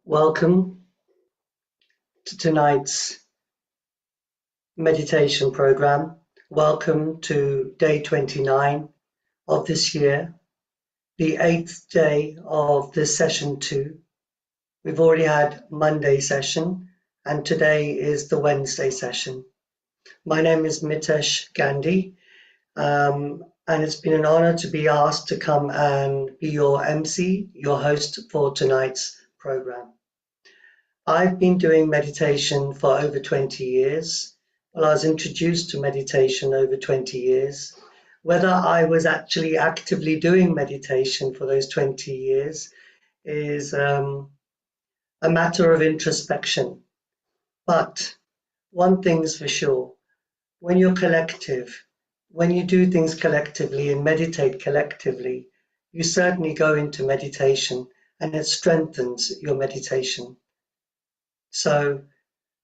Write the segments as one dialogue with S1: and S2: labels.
S1: Welcome to tonight's meditation program. Welcome to day 29 of this year, the 8th day of this session 2. We've already had Monday session and today is the Wednesday session. My name is Mitesh Gandhi, and it's been an honor to be asked to come and be your MC, your host for tonight's program. I've been doing meditation for over 20 years. Well, I was introduced to meditation over 20 years. Whether I was actually actively doing meditation for those 20 years is a matter of introspection. But one thing's for sure, when you're collective, when you do things collectively and meditate collectively, you certainly go into meditation and it strengthens your meditation. So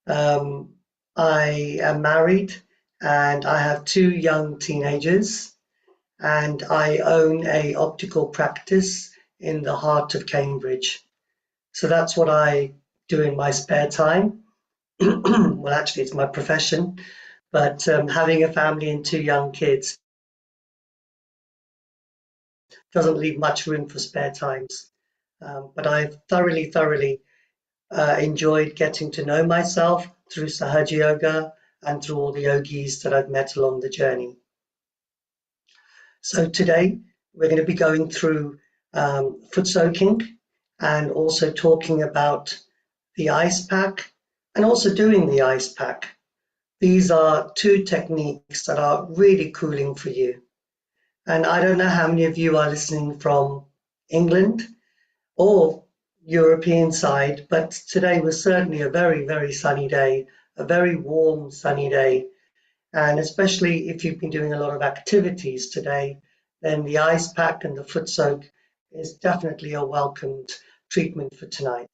S1: I am married and I have 2 young teenagers and I own a optical practice in the heart of Cambridge. So that's what I do in my spare time. Well, actually it's my profession, but having a family and 2 young kids doesn't leave much room for spare times. But I've thoroughly enjoyed getting to know myself through Sahaja Yoga and through all the yogis that I've met along the journey. So today we're going to be going through foot soaking and also talking about the ice pack and also doing the ice pack. These are 2 techniques that are really cooling for you. And I don't know how many of you are listening from England or European side, but today was certainly a very sunny day, a very warm sunny day. And especially if you've been doing a lot of activities today, then the ice pack and the foot soak is definitely a welcomed treatment for tonight.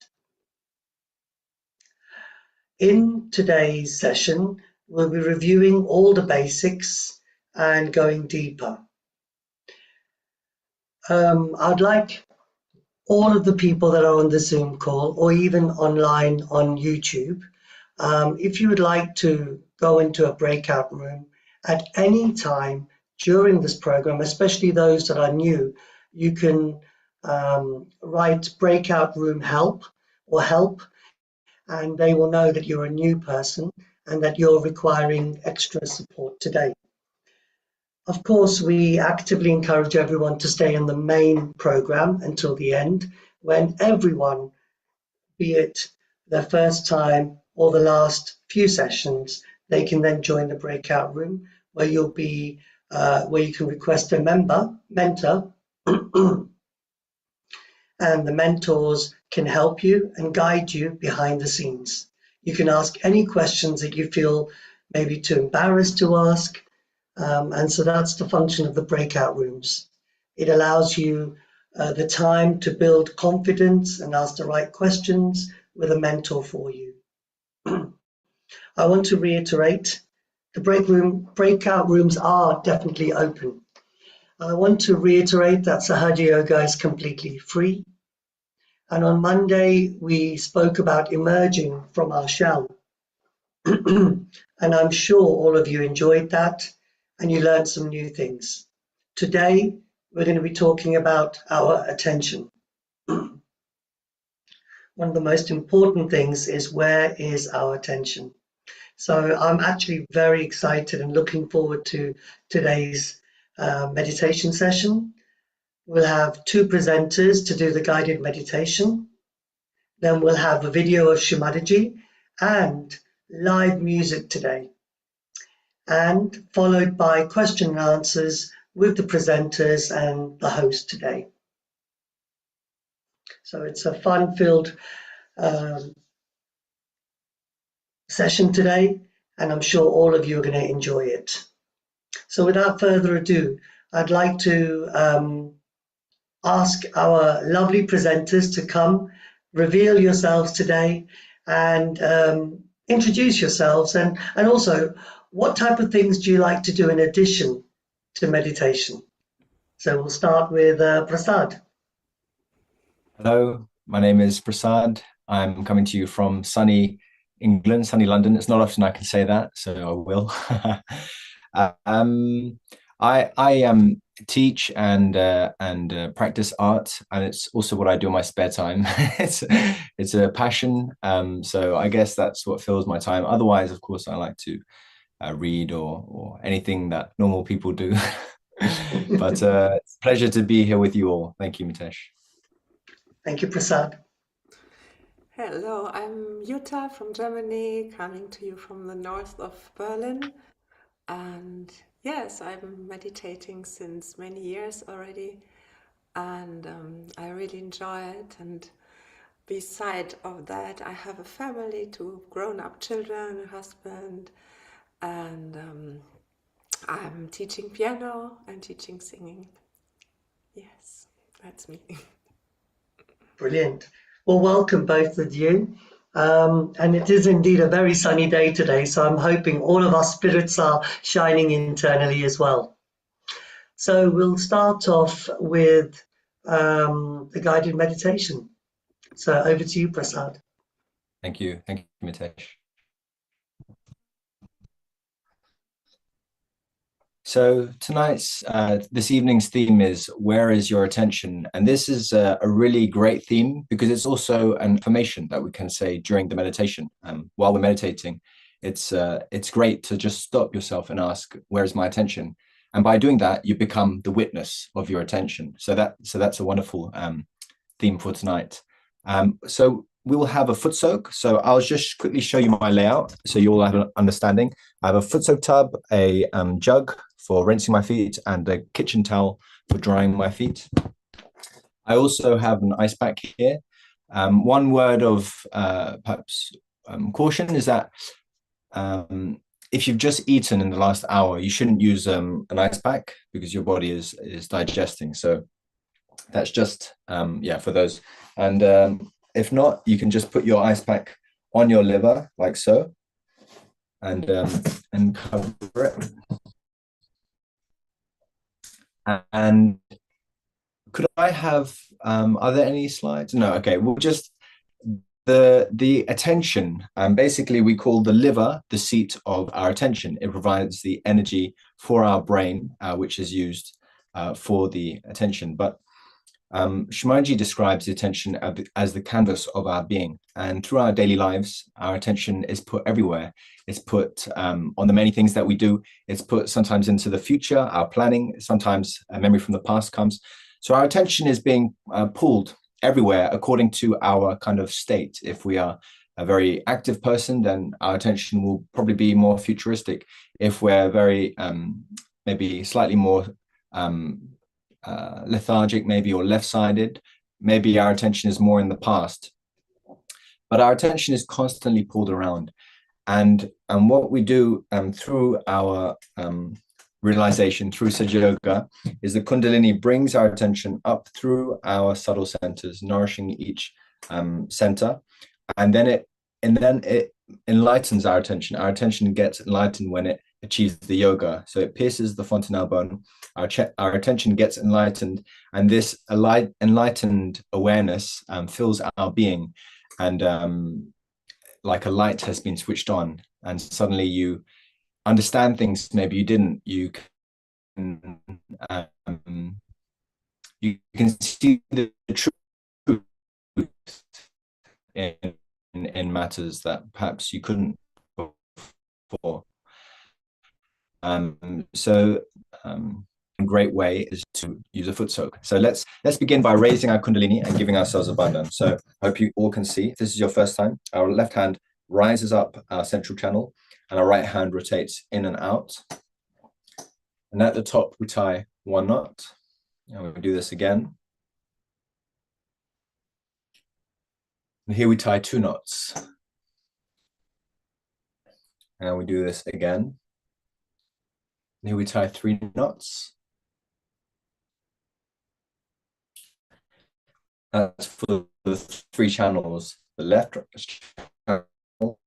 S1: In today's session, we'll be reviewing all the basics and going deeper. I'd like all of the people that are on the Zoom call or even online on YouTube, if you would like to go into a breakout room at any time during this program, especially those that are new, you can write breakout room help or help, and they will know that you're a new person and that you're requiring extra support today. Of course, we actively encourage everyone to stay in the main program until the end, when everyone, be it their first time or the last few sessions, they can then join the breakout room where you'll be where you can request a mentor, and the mentors can help you and guide you behind the scenes. You can ask any questions that you feel maybe too embarrassed to ask. And so that's the function of the breakout rooms. It allows you the time to build confidence and ask the right questions with a mentor for you. I want to reiterate, the breakout rooms are definitely open. I want to reiterate that Sahaja Yoga is completely free. And on Monday, we spoke about emerging from our shell. And I'm sure all of you enjoyed that and you learned some new things. Today, we're going to be talking about our attention. One of the most important things is, where is our attention? So I'm actually very excited and looking forward to today's meditation session. We'll have two presenters to do the guided meditation. Then we'll have a video of Shri Mataji and live music today, and followed by question and answers with the presenters and the host today. So it's a fun-filled session today, and I'm sure all of you are going to enjoy it. So without further ado, I'd like to ask our lovely presenters to come, reveal yourselves today, and introduce yourselves, and also what type of things do you like to do in addition to meditation? So we'll start with Prasad.
S2: Hello, my name is Prasad. I'm coming to you from sunny England, sunny London. It's not often I can say that, so I will. I teach and practice art, and it's also what I do in my spare time. it's a passion, so I guess that's what fills my time. Otherwise, of course, I like to read or anything that normal people do. But it's a pleasure to be here with you all. Thank you, Mitesh.
S1: Thank you, Prasad.
S3: Hello, I'm Jutta from Germany, coming to you from the north of Berlin. And yes, I'm meditating since many years already, and I really enjoy it. And beside of that, I have a family, two grown-up children, a husband, and I'm teaching piano and teaching singing. Yes, that's me.
S1: Brilliant. Well, welcome both of you. And it is indeed a very sunny day today, so I'm hoping all of our spirits are shining internally as well. So we'll start off with the guided meditation. So over to you, Prasad.
S2: Thank you, Mitesh. So this evening's theme is, where is your attention? And this is a really great theme because it's also an affirmation that we can say during the meditation. While we're meditating, it's great to just stop yourself and ask, where is my attention? And by doing that, you become the witness of your attention. So that's a wonderful theme for tonight. So we will have a foot soak. So I'll just quickly show you my layout so you all have an understanding. I have a foot soak tub, a jug for rinsing my feet, and a kitchen towel for drying my feet. I also have an ice pack here. One word of perhaps caution is that if you've just eaten in the last hour, you shouldn't use an ice pack because your body is digesting. So that's just for those. And if not, you can just put your ice pack on your liver like so, and cover it. And could I have are there any slides? No. Okay, we'll just the attention. Basically, we call the liver the seat of our attention. It provides the energy for our brain, which is used for the attention. But Shri Mataji describes the attention as the canvas of our being, and through our daily lives, our attention is put everywhere. It's put on the many things that we do. It's put sometimes into the future, our planning. Sometimes a memory from the past comes. So our attention is being pulled everywhere according to our kind of state. If we are a very active person, then our attention will probably be more futuristic. If we're very maybe slightly more lethargic, maybe, or left-sided. Maybe our attention is more in the past, but our attention is constantly pulled around. And what we do through our realization, through Sahaja Yoga, is the Kundalini brings our attention up through our subtle centers, nourishing each center, and then it enlightens our attention. Our attention gets enlightened when it achieves the yoga. So it pierces the fontanelle bone. Our attention gets enlightened, and this enlightened awareness fills our being, and like a light has been switched on, and suddenly you understand things maybe you didn't. You can see the truth in matters that perhaps you couldn't before. A great way is to use a foot soak. So let's begin by raising our Kundalini and giving ourselves abundance. So I hope you all can see. If this is your first time, our left hand rises up our central channel, and our right hand rotates in and out. And at the top, we tie one knot. And we do this again. And here we tie two knots. And we do this again. And here we tie three knots. That's for the three channels: the left channel,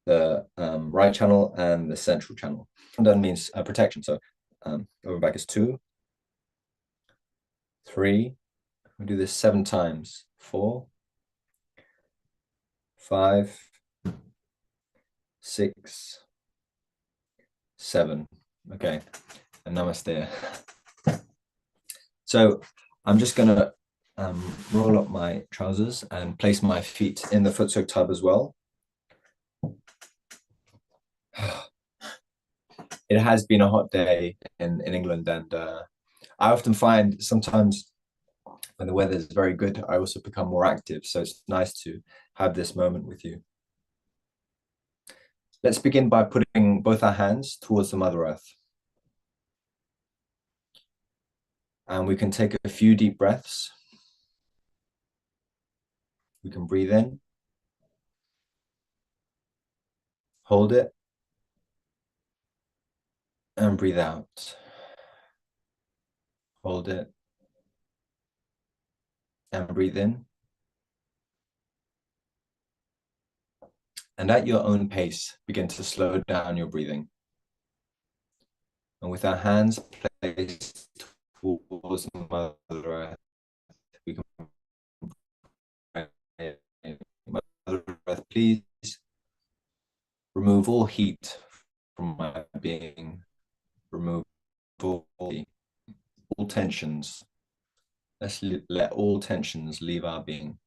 S2: the right channel, and the central channel. And that means protection. So over back is 2, 3. We do this 7 times. 4, 5, 6, 7. Okay, and namaste. So I'm just going to roll up my trousers and place my feet in the foot soak tub as well. It has been a hot day in England, and I often find sometimes when the weather is very good, I also become more active. So it's nice to have this moment with you. Let's begin by putting both our hands towards the Mother Earth. And we can take a few deep breaths. We can breathe in, hold it, and breathe out. Hold it, and breathe in. And at your own pace, begin to slow down your breathing. And with our hands placed towards the Mother Earth, we can pray, Mother Earth, please remove all heat from my being. Remove all tensions. Let's let all tensions leave our being.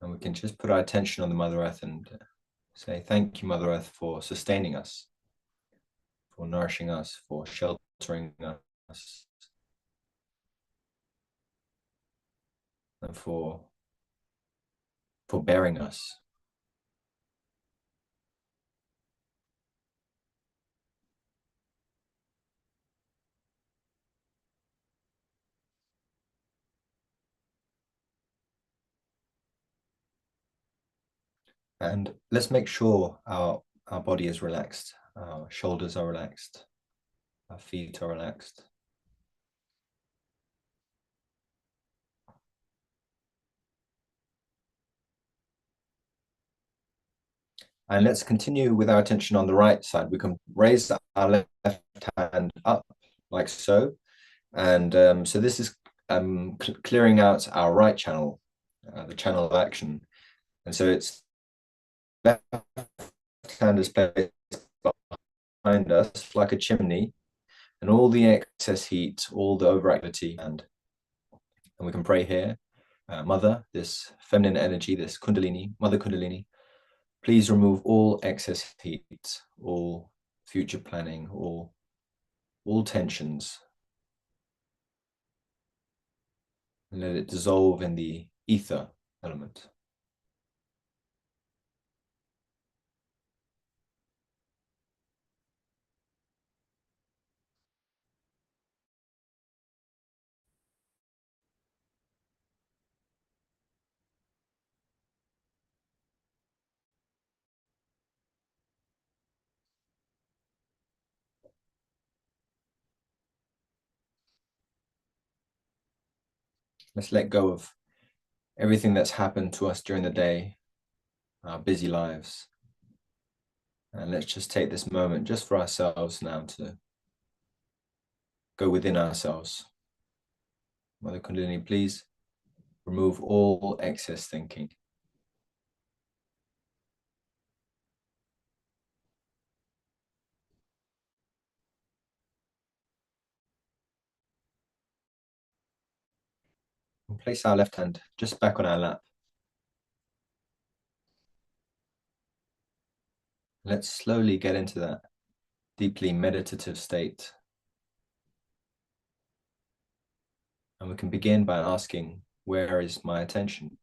S2: And we can just put our attention on the Mother Earth and say, thank you, Mother Earth, for sustaining us, for nourishing us, for sheltering us, and for bearing us. And let's make sure our body is relaxed, our shoulders are relaxed, our feet are relaxed. And let's continue with our attention on the right side. We can raise our left hand up like so. And so this is clearing out our right channel, the channel of action. And so it's left hand is placed behind us like a chimney, and all the excess heat, all the overactivity, and we can pray here, Mother, this feminine energy, this Kundalini, Mother Kundalini, please remove all excess heat, all future planning, all tensions. and let it dissolve in the ether element. Let's let go of everything that's happened to us during the day, our busy lives. And let's just take this moment just for ourselves now to go within ourselves. Mother Kundalini, please remove all excess thinking. And place our left hand just back on our lap. Let's slowly get into that deeply meditative state. And we can begin by asking, where is my attention?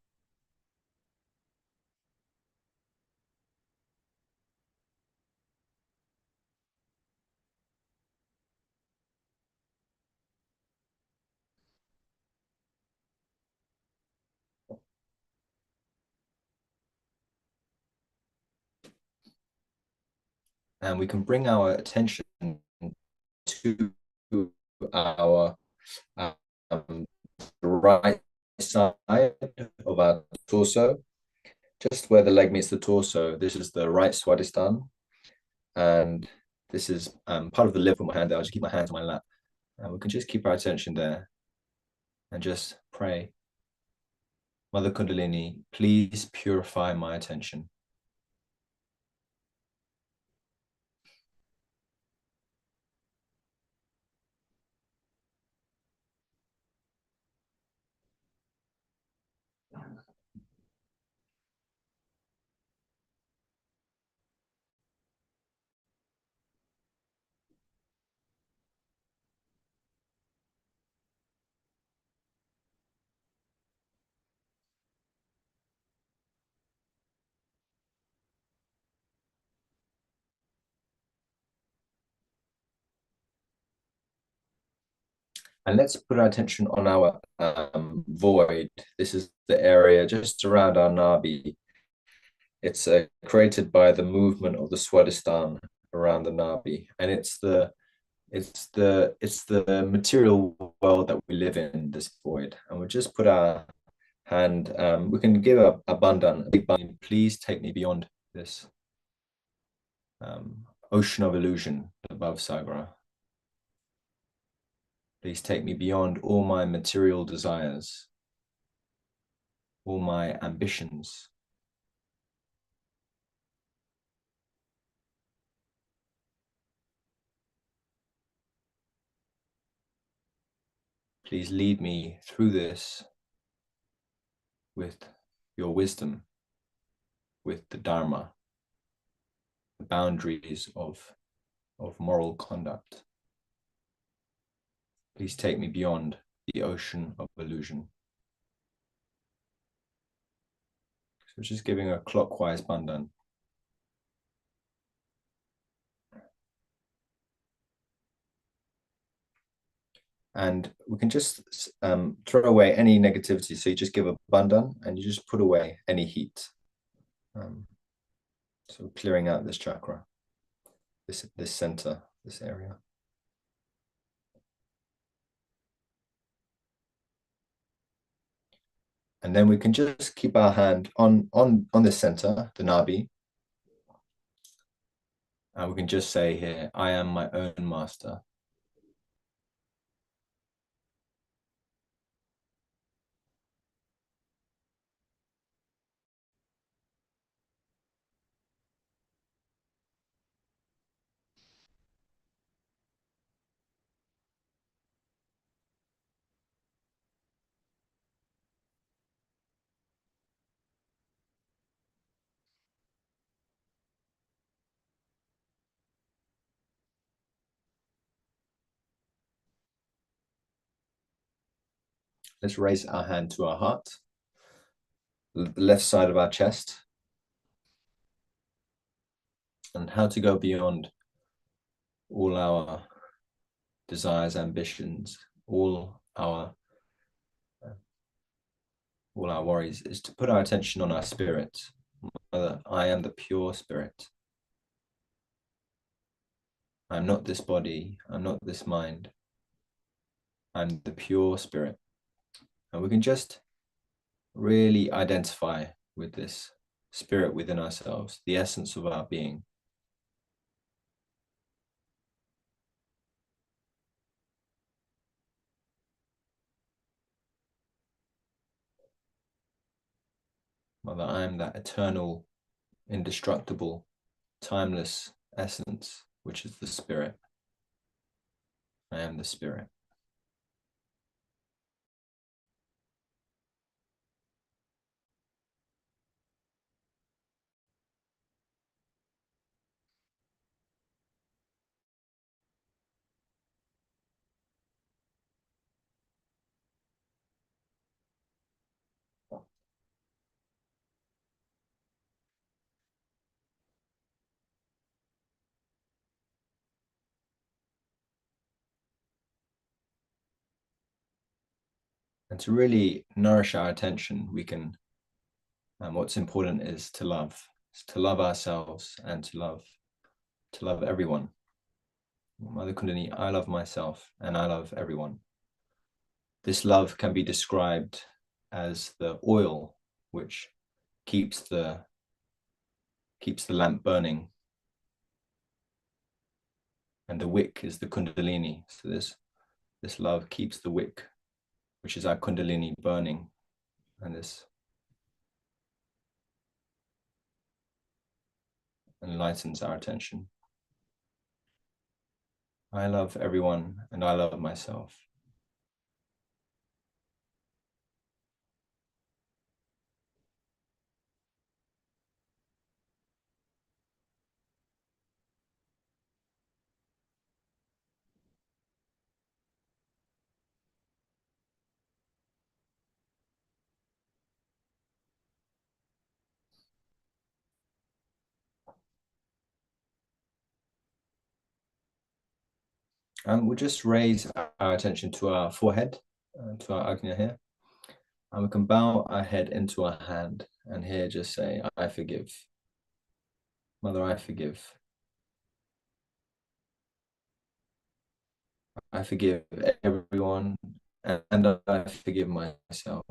S2: And we can bring our attention to our right side of our torso, just where the leg meets the torso. This is the right Swadhisthana, and this is part of the lift of my hand there. I'll just keep my hands on my lap, and we can just keep our attention there and just pray. Mother Kundalini, please purify my attention. And let's put our attention on our void. This is the area just around our nabi. It's created by the movement of the Swadhisthana around the nabi, and it's the material world that we live in, this void. And we just put our hand. We can give a bandhan, a big bandhan. Please take me beyond this ocean of illusion above Sagara. Please take me beyond all my material desires, all my ambitions. Please lead me through this with your wisdom, with the Dharma, the boundaries of moral conduct. Please take me beyond the ocean of illusion. So just giving a clockwise bandhan. And we can just throw away any negativity. So you just give a bandhan and you just put away any heat. So clearing out this chakra, this center, this area. And then we can just keep our hand on the center, the nabi. And we can just say here, I am my own master. Let's raise our hand to our heart, the left side of our chest, and how to go beyond all our desires, ambitions, all our worries, is to put our attention on our spirit. I am the pure spirit. I'm not this body, I'm not this mind. I'm the pure spirit. And we can just really identify with this spirit within ourselves, the essence of our being. Mother, I am that eternal, indestructible, timeless essence, which is the spirit. I am the spirit. And to really nourish our attention, we can, and what's important is to love ourselves and to love everyone. Mother Kundalini, I love myself and I love everyone. This love can be described as the oil which keeps the lamp burning, and the wick is the Kundalini. So this love keeps the wick, which is our Kundalini, burning, and this enlightens our attention. I love everyone and I love myself. And we'll just raise our attention to our forehead, to our Agnya here. And we can bow our head into our hand and here just say, I forgive. Mother, I forgive. I forgive everyone and I forgive myself.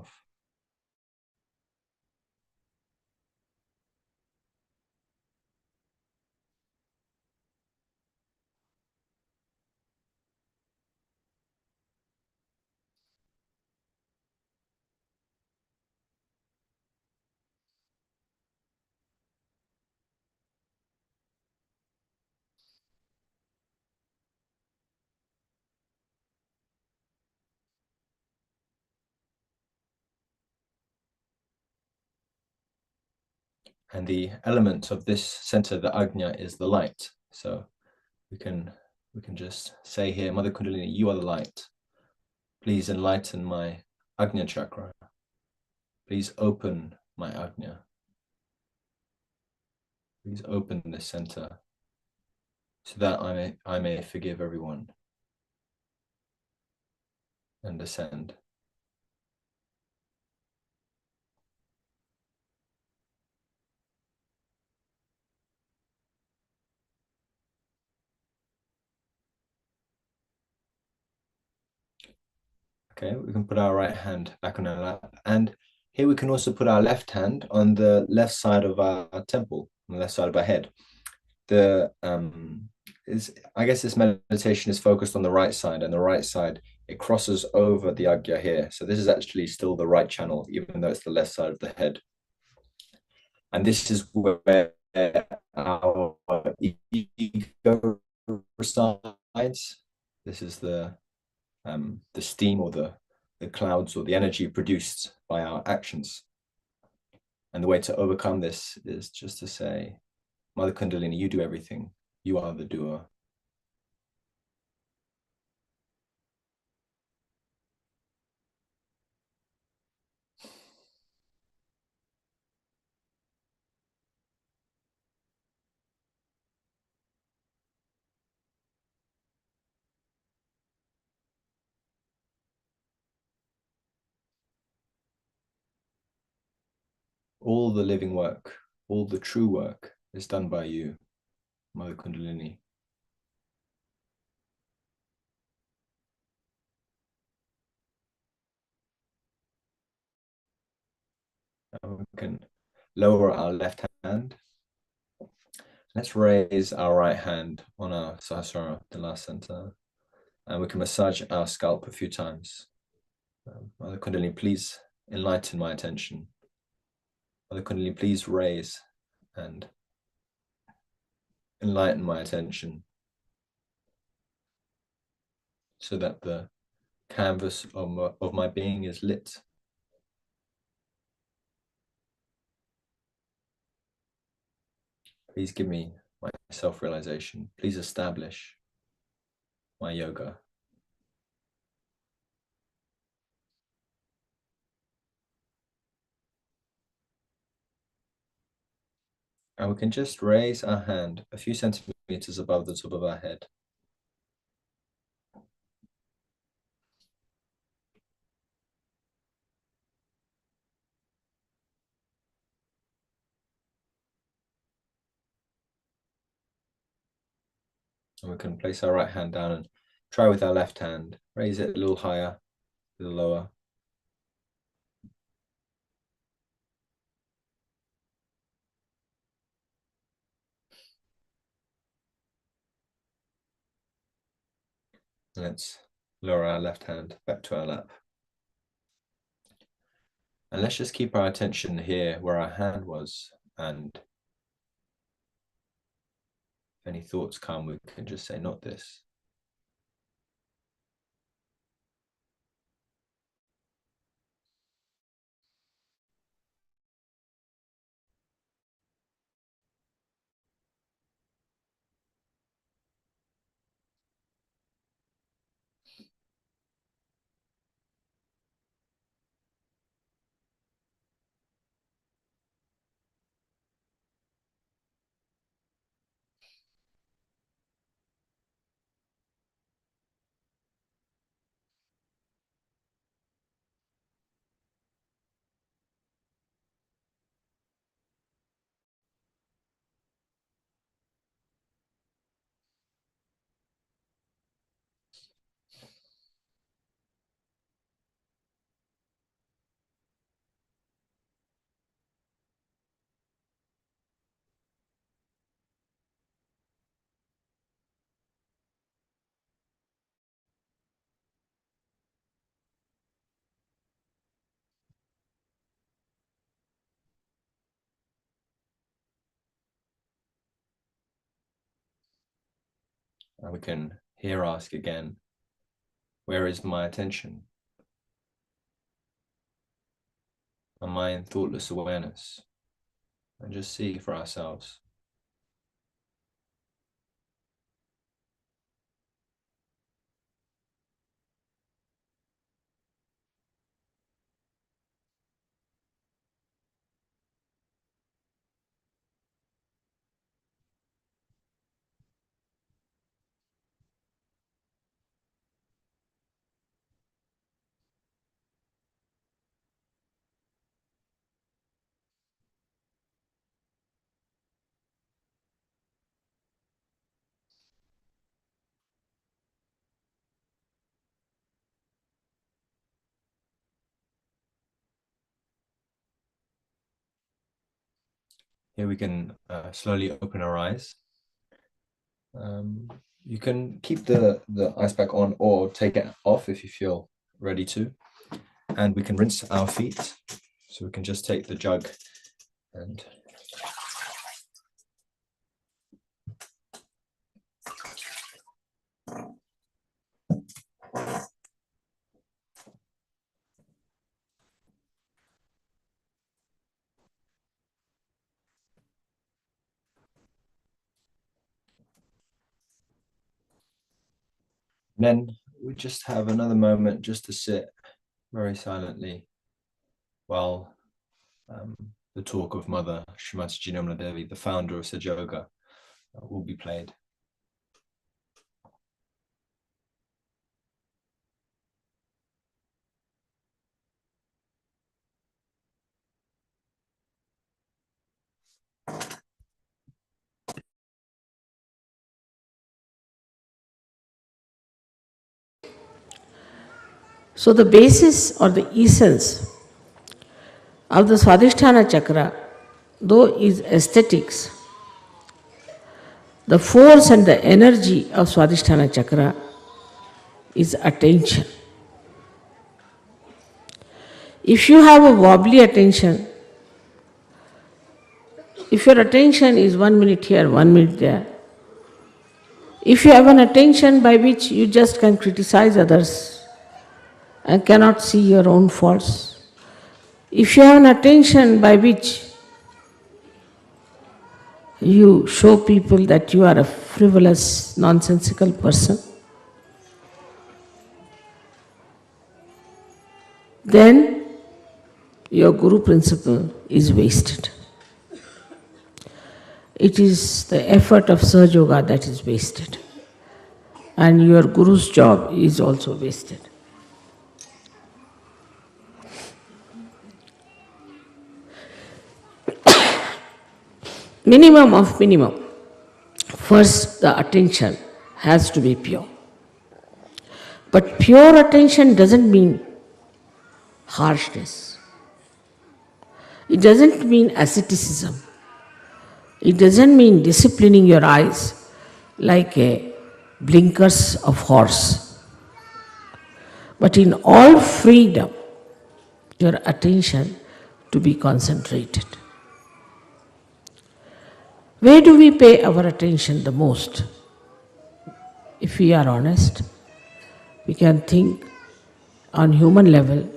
S2: And the element of this center, the Agnya, is the light. So we can just say here, Mother Kundalini, you are the light. Please enlighten my Agnya chakra. Please open my Agnya. Please open this center so that I may forgive everyone and ascend. Okay, we can put our right hand back on our lap. And here we can also put our left hand on the left side of our temple, on the left side of our head. I guess this meditation is focused on the right side, and the right side, it crosses over the Agya here. So this is actually still the right channel, even though it's the left side of the head. And this is where our ego resides. This is the steam or the clouds or the energy produced by our actions. And the way to overcome this is just to say, Mother Kundalini, you do everything. You are the doer. all the living work, all the true work is done by you, Mother Kundalini. And we can lower our left hand. Let's raise our right hand on our Sahasrara, the last center, and we can massage our scalp a few times. Mother Kundalini, please enlighten my attention. Mother Kundalini, please raise and enlighten my attention so that the canvas of my being is lit. Please give me my self-realization. Please establish my yoga. And we can just raise our hand a few centimeters above the top of our head. And we can place our right hand down and try with our left hand. Raise it a little higher, a little lower. Let's lower our left hand back to our lap. And let's just keep our attention here where our hand was. And if any thoughts come, we can just say, not this. And we can here ask again, where is my attention? Am I in thoughtless awareness? And just see for ourselves. Here we can slowly open our eyes. You can keep the ice pack on or take it off if you feel ready to. And we can rinse our feet. So we can just take the jug and then we just have another moment just to sit very silently while the talk of Mother Shri Mataji Nirmala Devi, the founder of Sahaja Yoga, will be played.
S4: So the basis or the essence of the Swadhisthana chakra, though is aesthetics, the force and the energy of Swadhisthana chakra is attention. If you have a wobbly attention, if your attention is 1 minute here, 1 minute there, if you have an attention by which you just can criticize others and cannot see your own faults, if you have an attention by which you show people that you are a frivolous, nonsensical person, then your Guru principle is wasted. It is the effort of Sahaja Yoga that is wasted, and your Guru's job is also wasted. Minimum of minimum. First, the attention has to be pure. But pure attention doesn't mean harshness. It doesn't mean asceticism. It doesn't mean disciplining your eyes like a blinkers of horse. But in all freedom, your attention to be concentrated. Where do we pay our attention the most? If we are honest, we can think on human level,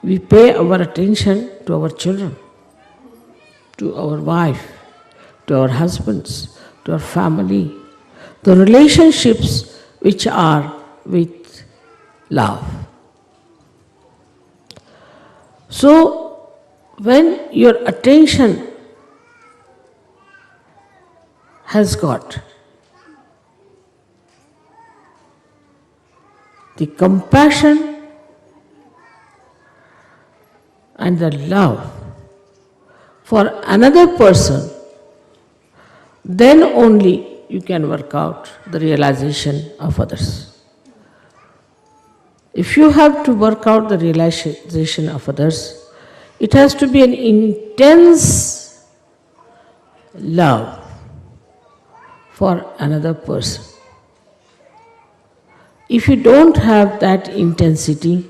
S4: we pay our attention to our children, to our wife, to our husbands, to our family, the relationships which are with love. So, when your attention has got the compassion and the love for another person, then only you can work out the realization of others. If you have to work out the realization of others, it has to be an intense love for another person. If you don't have that intensity,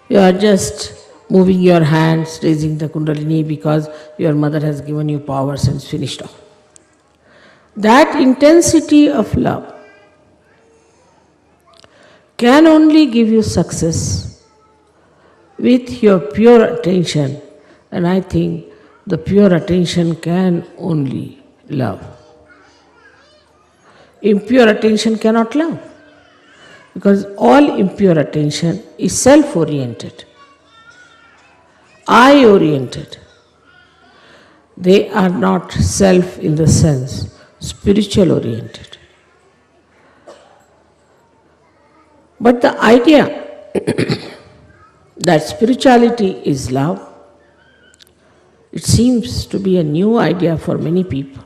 S4: you are just moving your hands, raising the kundalini because your mother has given you powers and it's finished off. That intensity of love can only give you success with your pure attention, and I think the pure attention can only love. Impure attention cannot love, because all impure attention is self-oriented, I-oriented. They are not self in the sense, spiritual-oriented. But the idea that spirituality is love, it seems to be a new idea for many people.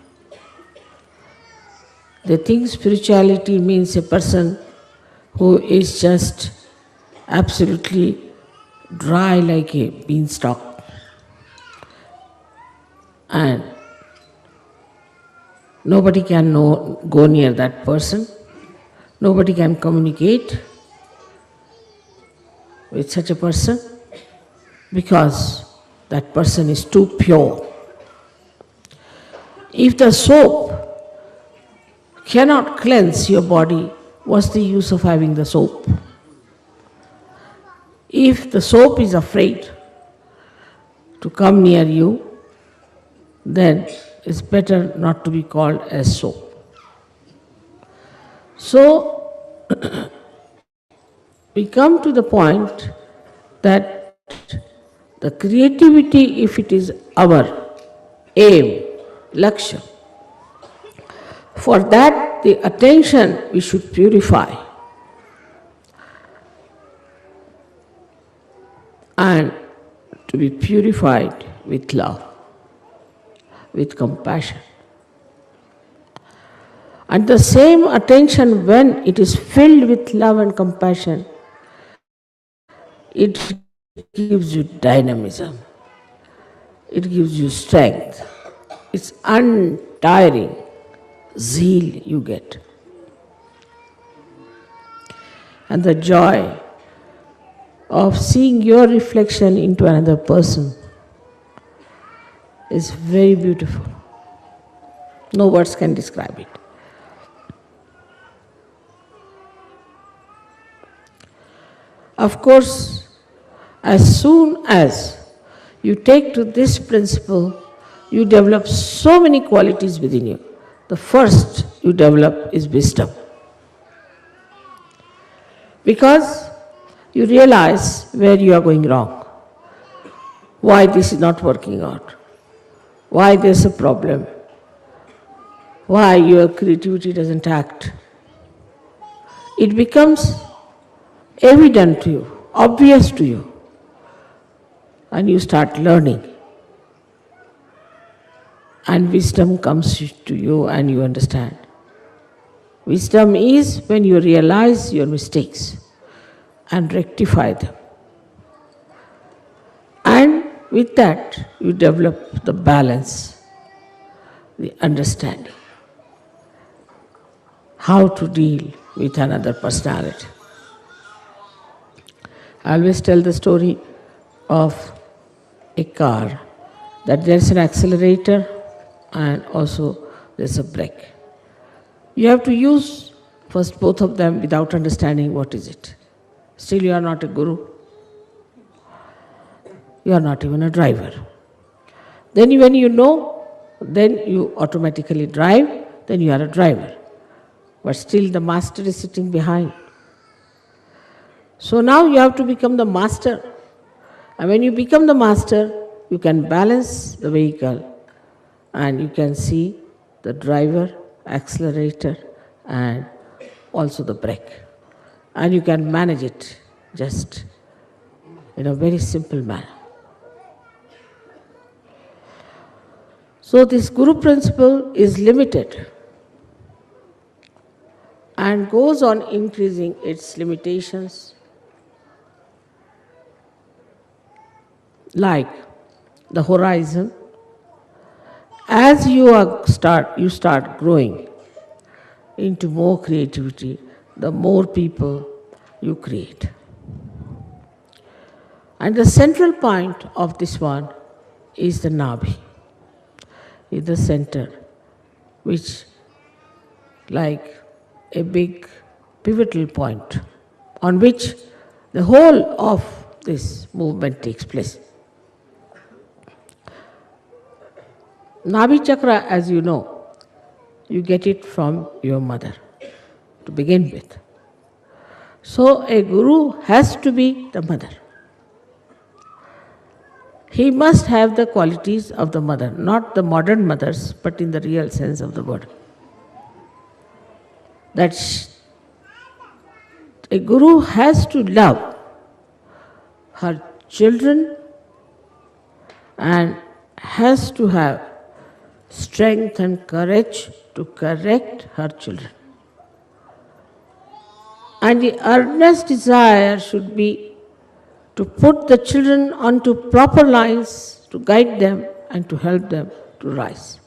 S4: They think spirituality means a person who is just absolutely dry like a beanstalk, and nobody can go near that person, nobody can communicate with such a person because that person is too pure. If the soap cannot cleanse your body, what's the use of having the soap? If the soap is afraid to come near you, then it's better not to be called as soap. So, we come to the point that the creativity, if it is our aim, lakshya, for that the attention we should purify and to be purified with love, with compassion. And the same attention, when it is filled with love and compassion, It gives you dynamism. It gives you strength. It's untiring zeal you get. And the joy of seeing your reflection into another person is very beautiful. No words can describe it. Of course, as soon as you take to this principle, you develop so many qualities within you. The first you develop is wisdom. Because you realize where you are going wrong, why this is not working out, why there's a problem, why your creativity doesn't act. It becomes evident to you, obvious to you, and you start learning. And wisdom comes to you and you understand. Wisdom is when you realize your mistakes and rectify them. And with that, you develop the balance, the understanding, how to deal with another personality. I always tell the story of a car, that there's an accelerator and also there's a brake. You have to use first both of them without understanding what is it. Still you are not a guru. You are not even a driver. Then when you know, then you automatically drive, then you are a driver. But still the master is sitting behind. So now you have to become the master. And when you become the master, you can balance the vehicle and you can see the driver, accelerator, and also the brake. And you can manage it just in a very simple manner. So this Guru principle is limited and goes on increasing its limitations, like the horizon. As you start growing into more creativity, the more people you create. And the central point of this one is the Nabhi, is the center, which like a big pivotal point on which the whole of this movement takes place. Nabhi chakra, as you know, you get it from your mother to begin with. So a guru has to be the mother. He must have the qualities of the mother, not the modern mothers, but in the real sense of the word. That a guru has to love her children and has to have strength and courage to correct her children. And the earnest desire should be to put the children onto proper lines, to guide them and to help them to rise.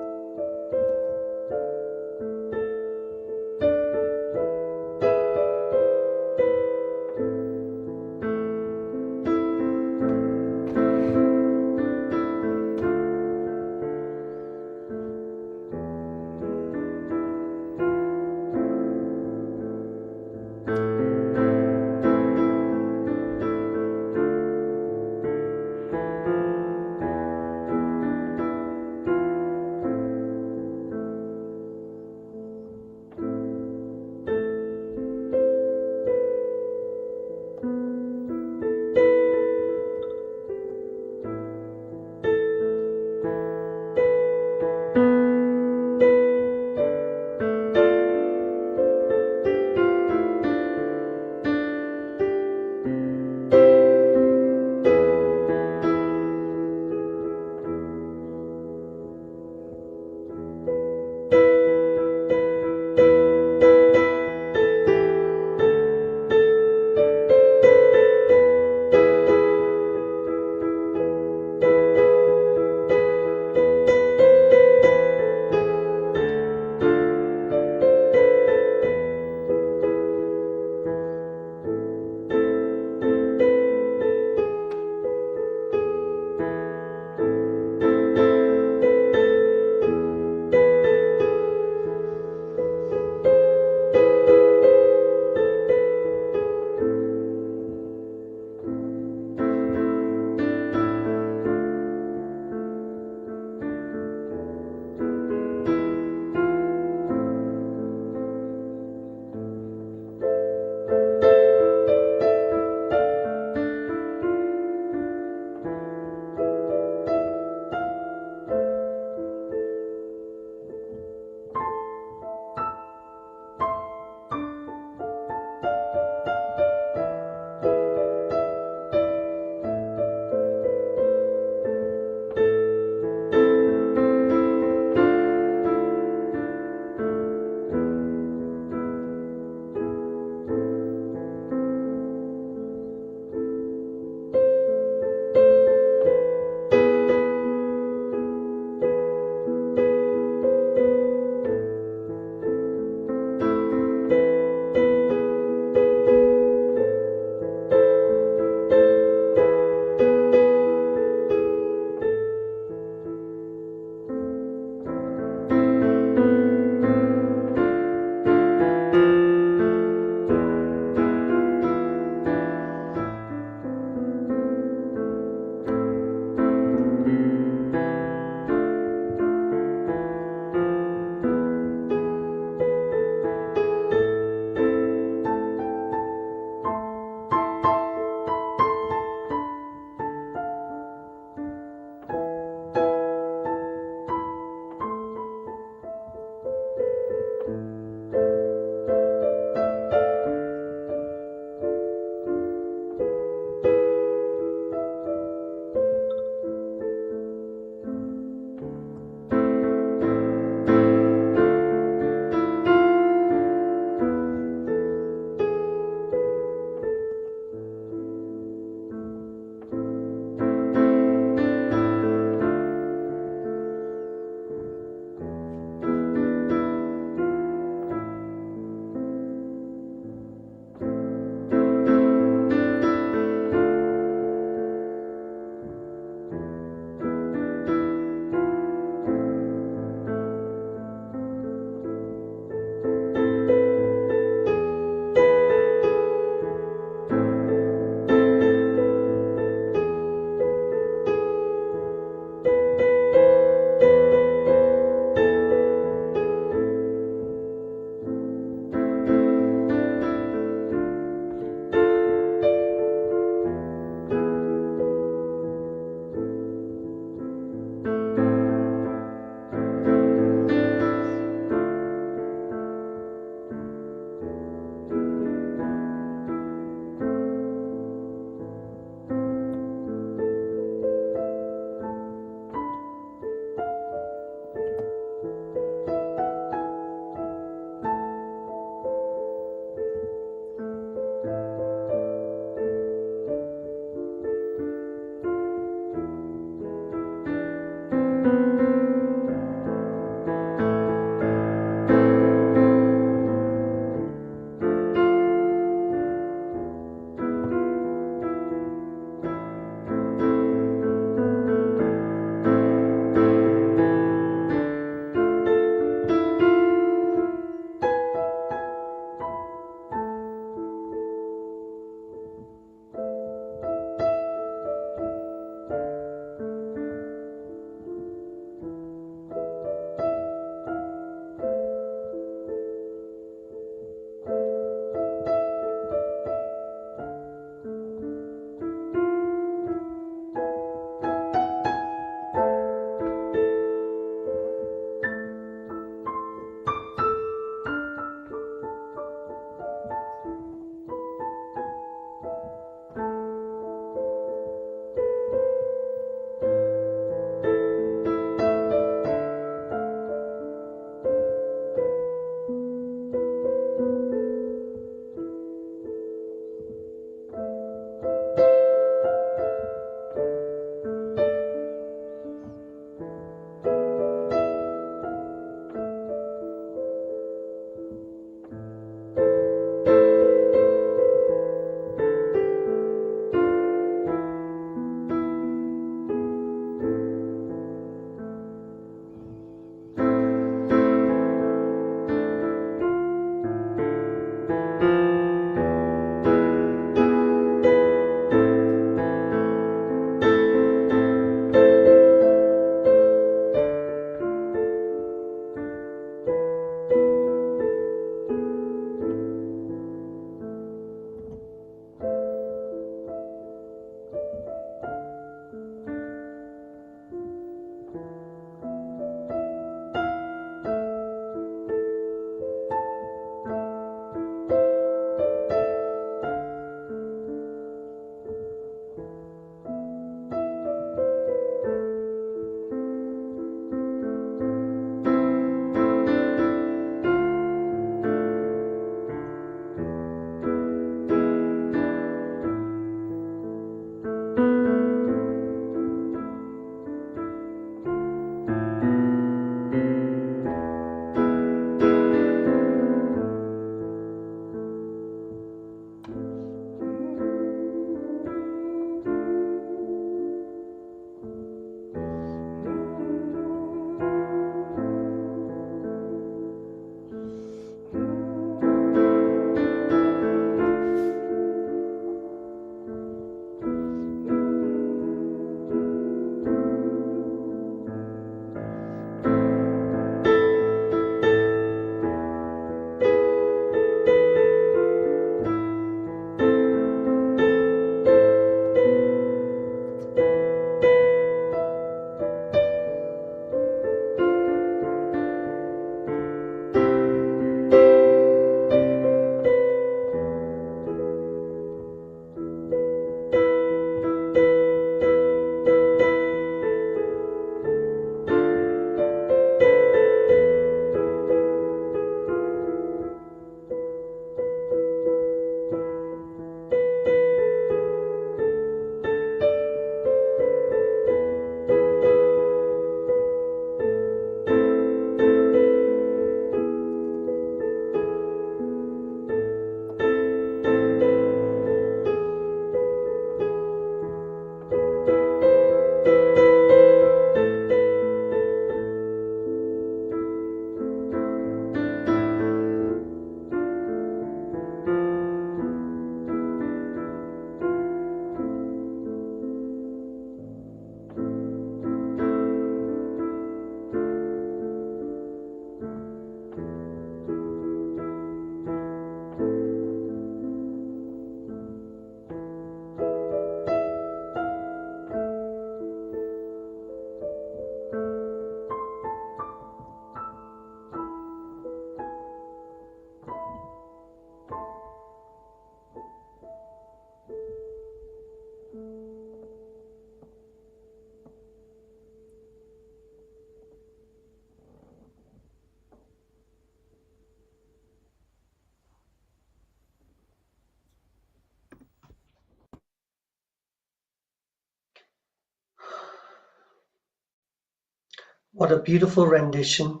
S1: What a beautiful rendition.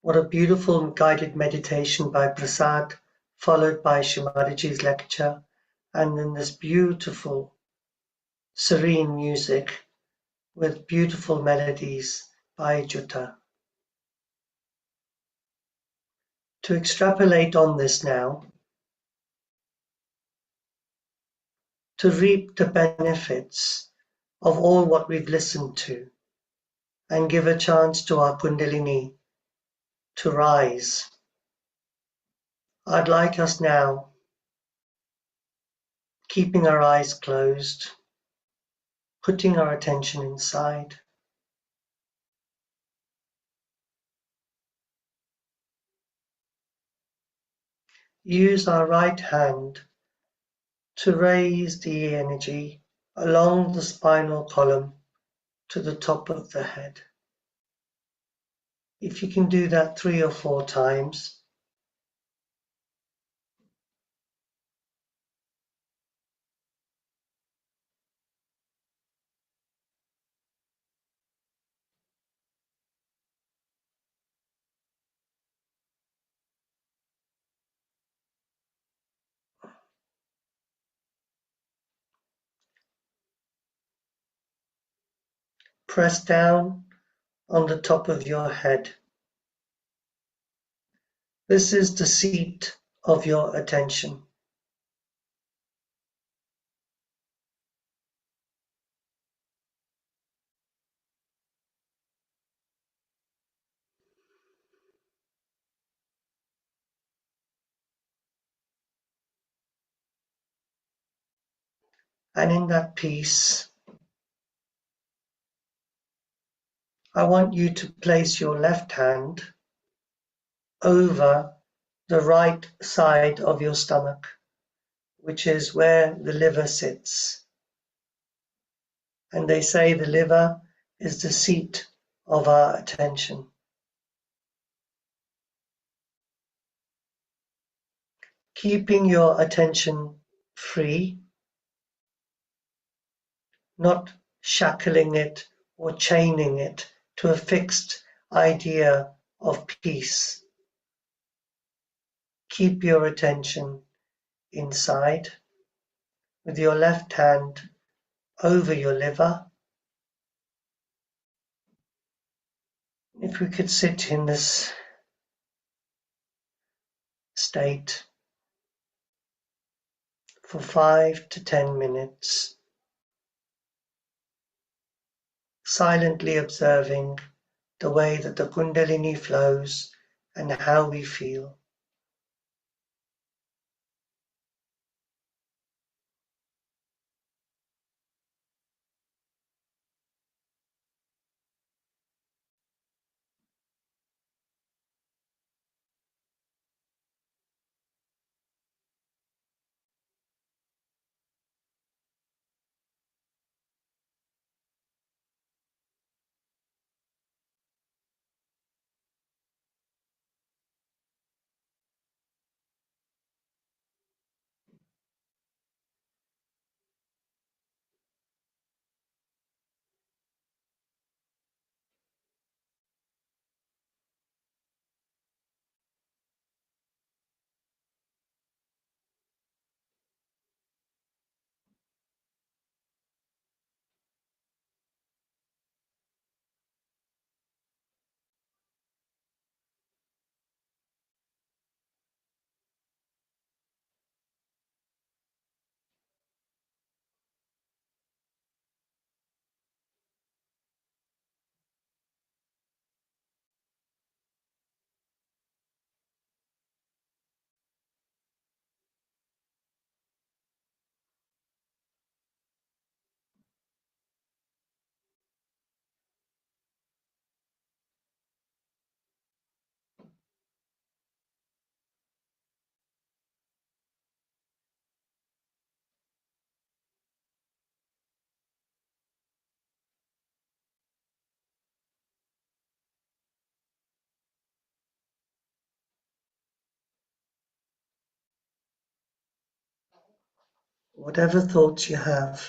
S1: What a beautiful guided meditation by Prasad, followed by Shri Mataji's lecture, and then this beautiful, serene music with beautiful melodies by Jutta. To extrapolate on this now, to reap the benefits of all what we've listened to, and give a chance to our Kundalini to rise. I'd like us now, keeping our eyes closed, putting our attention inside. Use our right hand to raise the energy along the spinal column to the top of the head. If you can do that 3 or 4 times, press down on the top of your head. This is the seat of your attention. And in that peace, I want you to place your left hand over the right side of your stomach, which is where the liver sits. And they say the liver is the seat of our attention. Keeping your attention free, not shackling it or chaining it to a fixed idea of peace. Keep your attention inside with your left hand over your liver. If we could sit in this state for 5 to 10 minutes, silently observing the way that the Kundalini flows and how we feel. Whatever thoughts you have,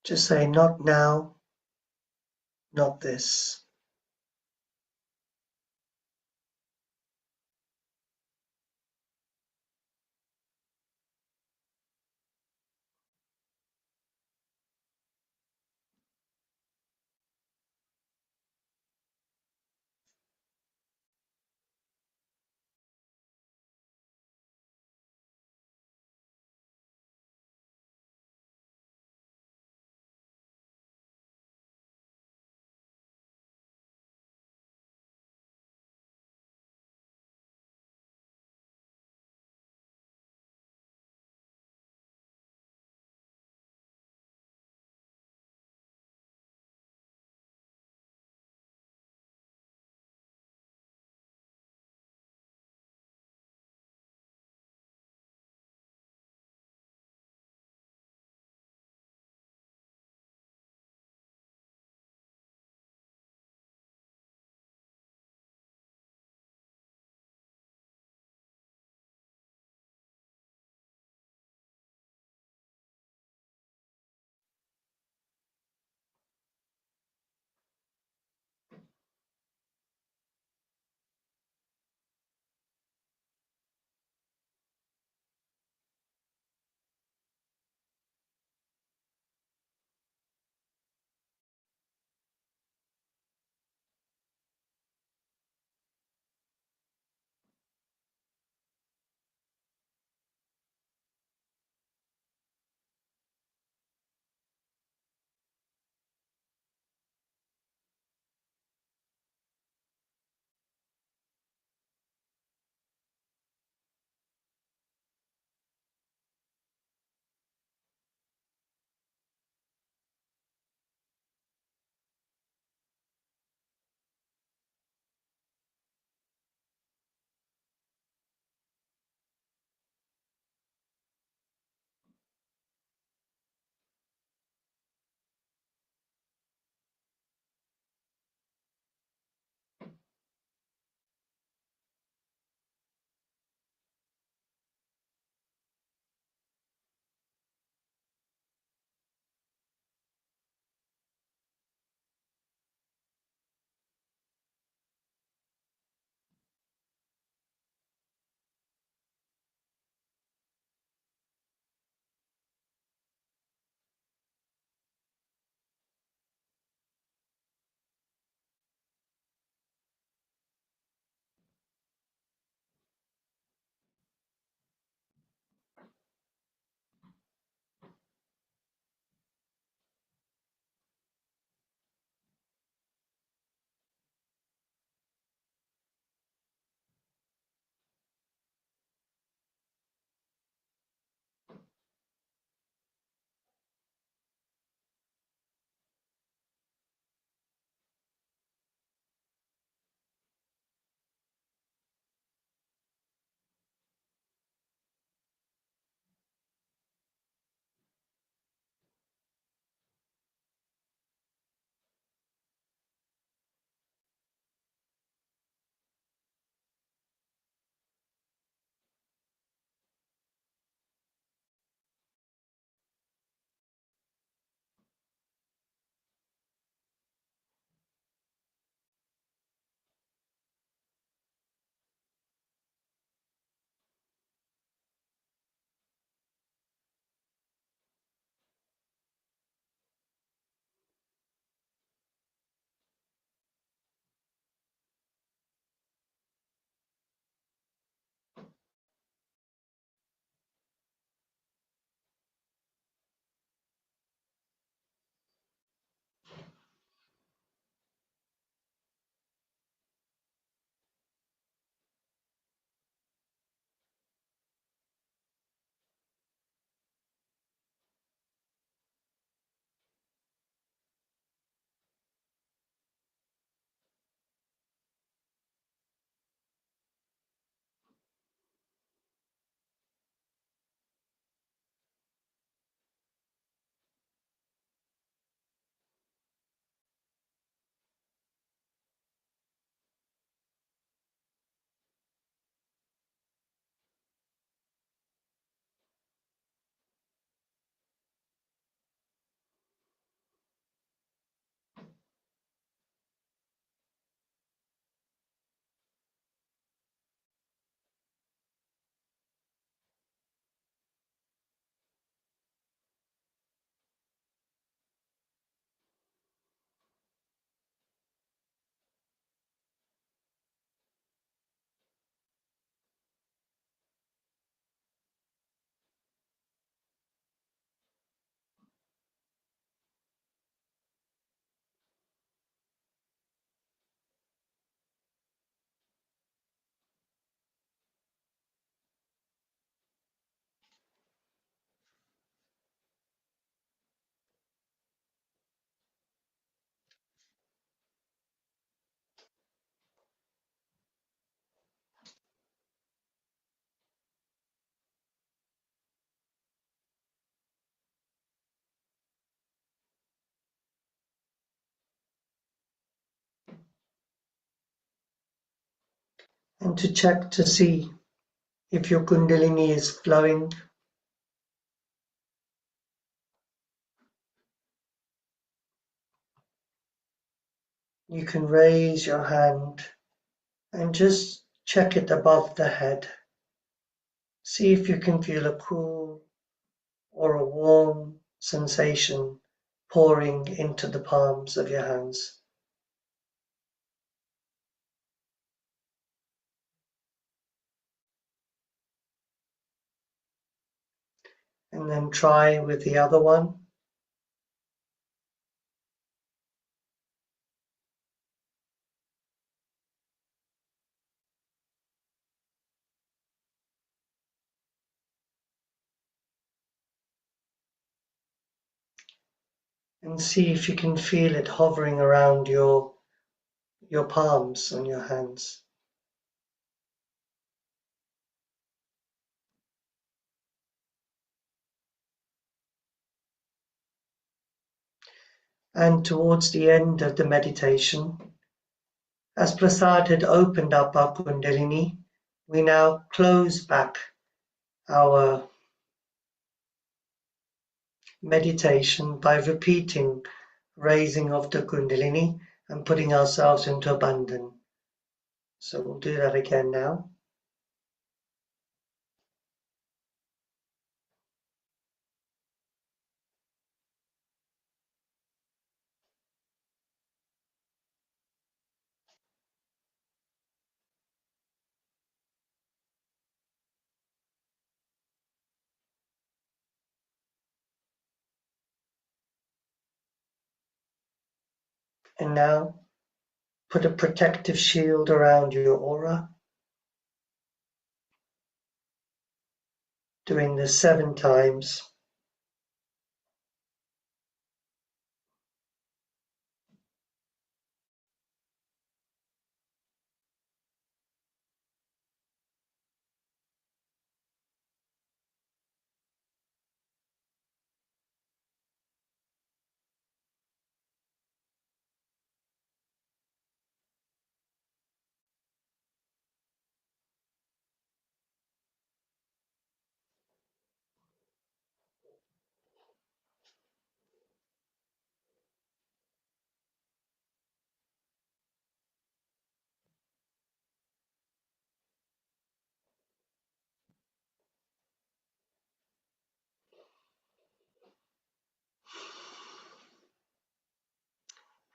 S1: just say, not now, not this. and to check to see if your Kundalini is flowing. You can raise your hand and just check it above the head. See if you can feel a cool or a warm sensation pouring into the palms of your hands. And then try with the other one. And see if you can feel it hovering around your palms on your hands. And towards the end of the meditation, as Prasad had opened up our Kundalini, we now close back our meditation by repeating raising of the Kundalini and putting ourselves into abundance. So we'll do that again now. And now put a protective shield around your aura, doing this 7 times.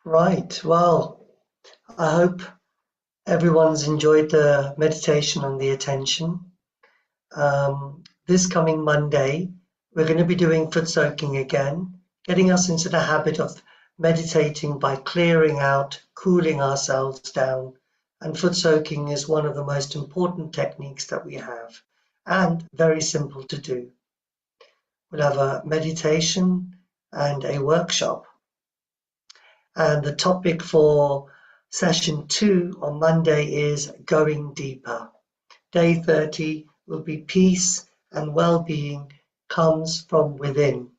S1: Right, well, I hope everyone's enjoyed the meditation on the attention. This coming Monday, we're going to be doing foot soaking again, getting us into the habit of meditating by clearing out, cooling ourselves down. And foot soaking is one of the most important techniques that we have, and very simple to do. We'll have a meditation and a workshop. And the topic for session 2 on Monday is going deeper. Day 30 will be peace and well-being comes from within.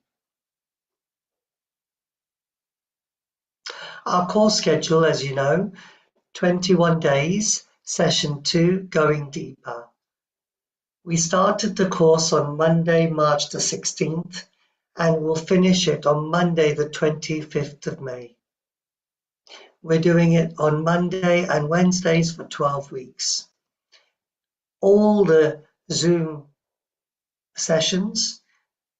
S1: Our course schedule, as you know, 21 days, session 2, going deeper. We started the course on Monday, March the 16th, and we'll finish it on Monday, the 25th of May. We're doing it on Monday and Wednesdays for 12 weeks. All the Zoom sessions,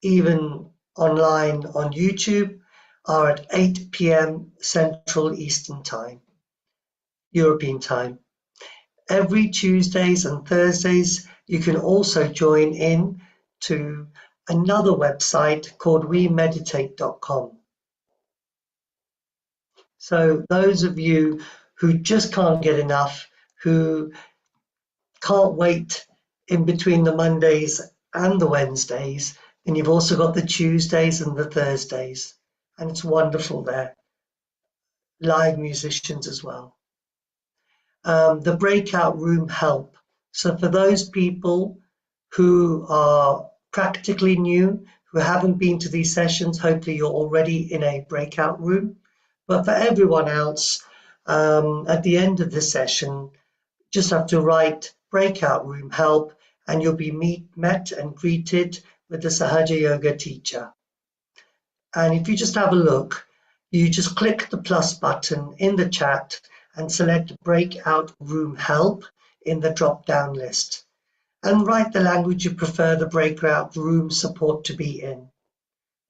S1: even online on YouTube, are at 8 p.m. Central Eastern Time, European Time. Every Tuesdays and Thursdays, you can also join in to another website called wemeditate.com. So those of you who just can't get enough, who can't wait in between the Mondays and the Wednesdays, and you've also got the Tuesdays and the Thursdays, and it's wonderful there. Live musicians as well. The breakout room help. So for those people who are practically new, who haven't been to these sessions, hopefully you're already in a breakout room. But for everyone else, at the end of the session, just have to write breakout room help, and you'll be met and greeted with the Sahaja Yoga teacher. And if you just have a look, you just click the plus button in the chat and select breakout room help in the drop down list, and write the language you prefer the breakout room support to be in,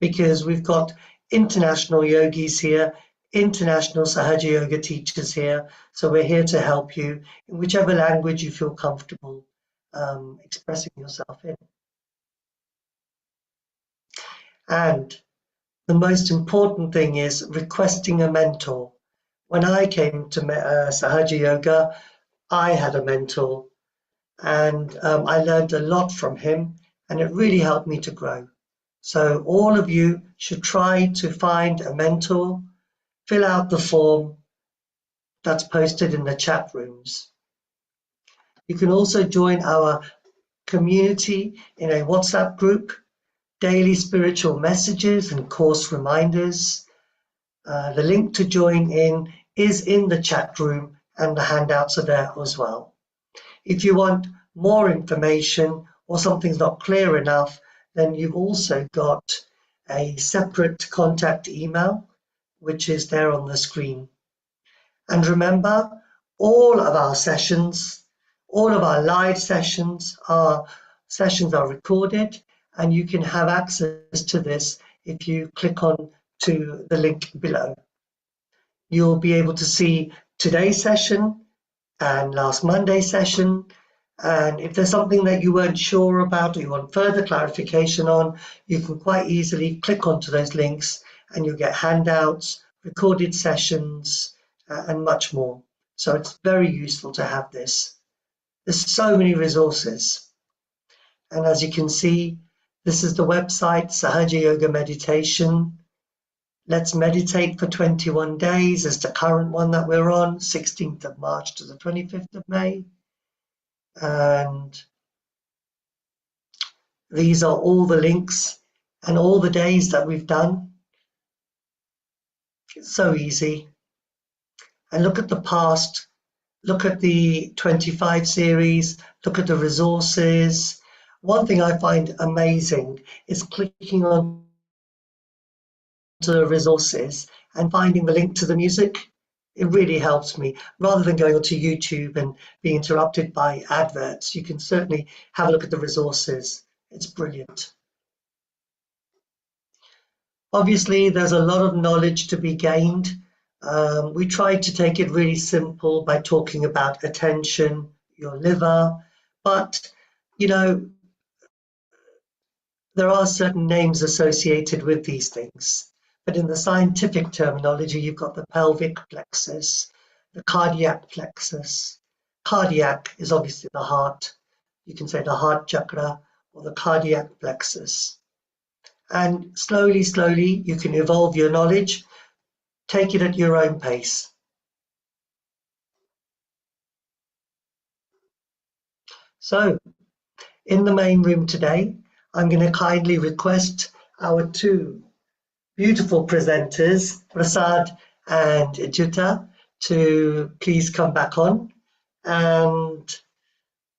S1: because we've got international yogis here, international Sahaja Yoga teachers here, so we're here to help you in whichever language you feel comfortable expressing yourself in. And the most important thing is requesting a mentor. When I came to Sahaja Yoga, I had a mentor, and I learned a lot from him, and it really helped me to grow. So all of you should try to find a mentor, fill out the form that's posted in the chat rooms. You can also join our community in a WhatsApp group, daily spiritual messages and course reminders. The link to join in is in the chat room, and the handouts are there as well. If you want more information or something's not clear enough, then you've also got a separate contact email, which is there on the screen. And remember, all of our sessions, all of our live sessions are recorded, and you can have access to this if you click on to the link below. You'll be able to see today's session and last Monday's session. And if there's something that you weren't sure about or you want further clarification on, you can quite easily click onto those links and you'll get handouts, recorded sessions, and much more. So it's very useful to have this. There's so many resources. And as you can see, this is the website, Sahaja Yoga Meditation. Let's meditate for 21 days is the current one that we're on, 16th of March to the 25th of May. And these are all the links and all the days that we've done. It's so easy. And look at the past, look at the 25 series, look at the resources. One thing I find amazing is clicking on to the resources and finding the link to the music. It really helps me. Rather than going onto YouTube and being interrupted by adverts, you can certainly have a look at the resources. It's brilliant. Obviously, there's a lot of knowledge to be gained. We tried to take it really simple by talking about attention, your liver, but, you know, there are certain names associated with these things. But in the scientific terminology, you've got the pelvic plexus, the cardiac plexus. Cardiac is obviously the heart. You can say the heart chakra or the cardiac plexus. And slowly, slowly, you can evolve your knowledge. Take it at your own pace. So, in the main room today, I'm going to kindly request our two beautiful presenters, Prasad and Jutta, to please come back on and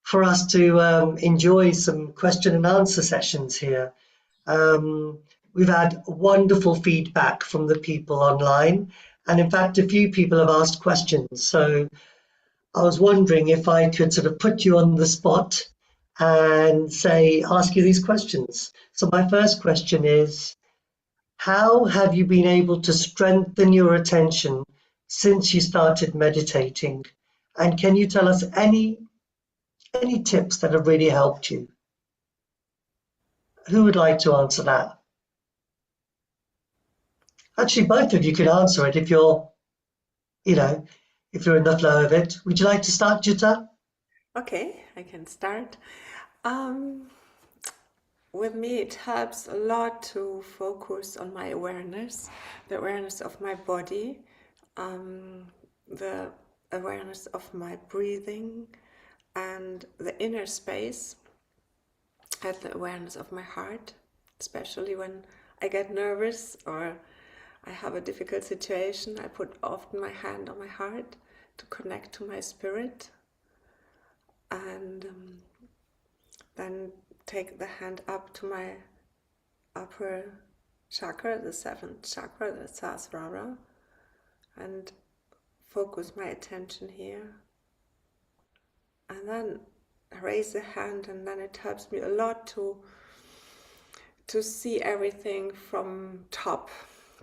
S1: for us to enjoy some question and answer sessions here. We've had wonderful feedback from the people online, and in fact, a few people have asked questions. So I was wondering if I could sort of put you on the spot and ask you these questions. So my first question is, how have you been able to strengthen your attention since you started meditating? And can you tell us any tips that have really helped you? Who would like to answer that? Actually, both of you can answer it if you're, in the flow of it. Would you like to start, Jutta?
S3: Okay, I can start. With me, it helps a lot to focus on my awareness, the awareness of my body, the awareness of my breathing, and the inner space, and the awareness of my heart, especially when I get nervous or I have a difficult situation. I put often my hand on my heart to connect to my spirit. and then take the hand up to my upper chakra, the seventh chakra, the Sahasrara, and focus my attention here. And then raise the hand, and then it helps me a lot to see everything from top,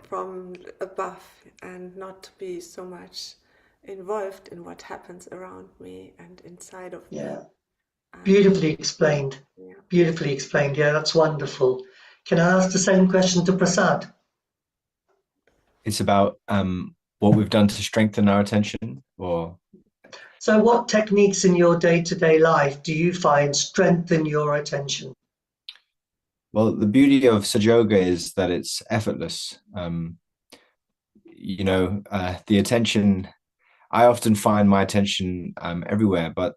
S3: from above, and not to be so much involved in what happens around me and inside of me.
S1: Beautifully explained.
S3: Yeah.
S1: Beautifully explained. Yeah, that's wonderful. Can I ask the same question to Prasad?
S2: It's about what we've done to strengthen our attention, or
S1: So what techniques in your day-to-day life do you find strengthen your attention?
S2: well, the beauty of Sahaja Yoga is that it's effortless. The attention, I often find my attention everywhere, but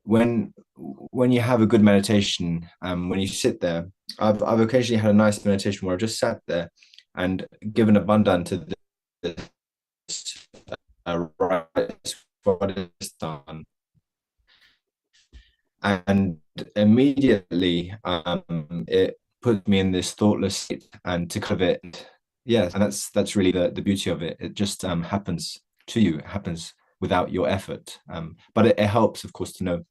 S2: when you have a good meditation, when you sit there, I've occasionally had a nice meditation where I've just sat there and given a bandhan to this Rajasthan, and immediately it put me in this thoughtless state, and to kind of it, yeah, and that's really the beauty of it. It just happens to you. It happens without your effort, but it helps, of course, to know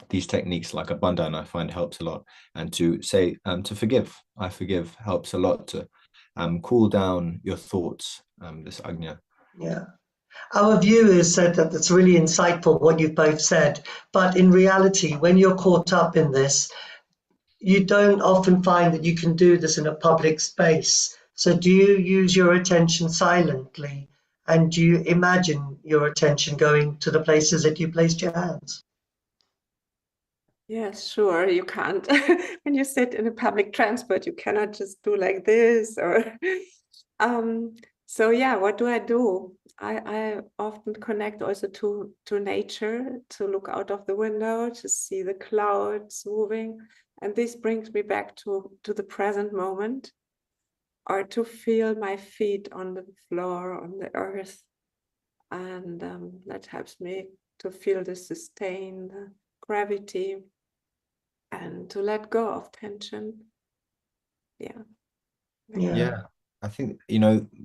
S2: these techniques like a bandhan. I find helps a lot, and to say to forgive. I forgive helps a lot to cool down your thoughts. This ajna.
S1: Yeah. Our viewers said that that's really insightful what you've both said, but in reality, when you're caught up in this, you don't often find that you can do this in a public space. So do you use your attention silently, and do you imagine your attention going to the places that you placed your hands?
S3: Yes, sure. You can't. When you sit in a public transport, you cannot just do like this or so yeah, what do? I often connect also to nature, to look out of the window, to see the clouds moving. And this brings me back to the present moment, or to feel my feet on the floor, on the earth. And that helps me to feel the sustain, the gravity, and to let go of tension.
S2: Yeah, I think,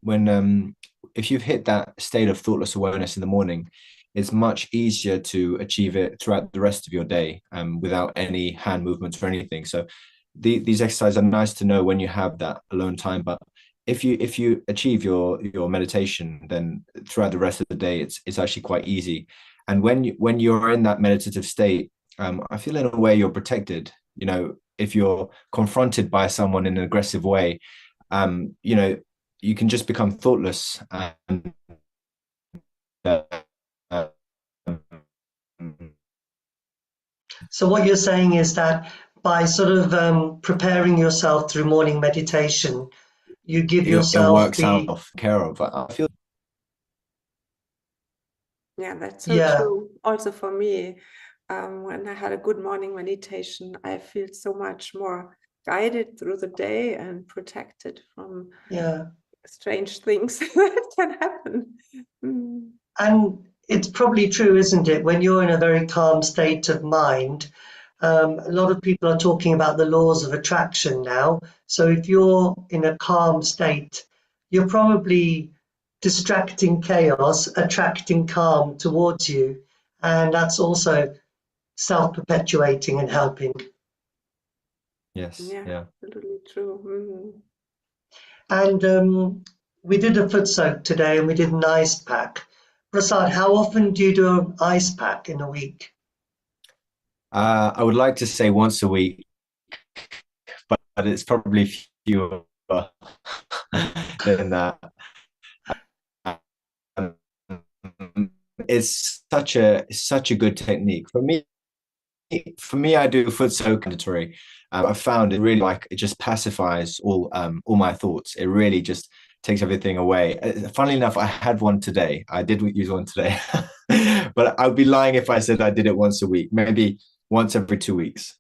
S2: when if you've hit that state of thoughtless awareness in the morning, it's much easier to achieve it throughout the rest of your day, without any hand movements or anything. So these exercises are nice to know when you have that alone time, but if you achieve your meditation, then throughout the rest of the day it's actually quite easy. And when you're in that meditative state, I feel in a way you're protected. If you're confronted by someone in an aggressive way, you can just become thoughtless, and
S1: So what you're saying is that by sort of preparing yourself through morning meditation, you give
S2: it
S1: yourself
S2: works out care of. I feel
S3: Yeah, that's so true. Also for me, when I had a good morning meditation, I feel so much more guided through the day and protected from strange things that can happen.
S1: And it's probably true, isn't it? When you're in a very calm state of mind, a lot of people are talking about the laws of attraction now. So if you're in a calm state, you're probably distracting chaos, attracting calm towards you. And that's also self-perpetuating and helping.
S2: yes,
S3: Yeah, absolutely true.
S1: And we did a foot soak today, and we did an ice pack. Prasad, how often do you do an ice pack in a week?
S2: I would like to say once a week, but it's probably fewer than that. It's such a good technique for me. I do foot soak mandatory. I found it really, like, it just pacifies all my thoughts. It really just takes everything away. Funnily enough, I had one today. I did use one today, but I'd be lying if I said I did it once a week. Maybe once every 2 weeks.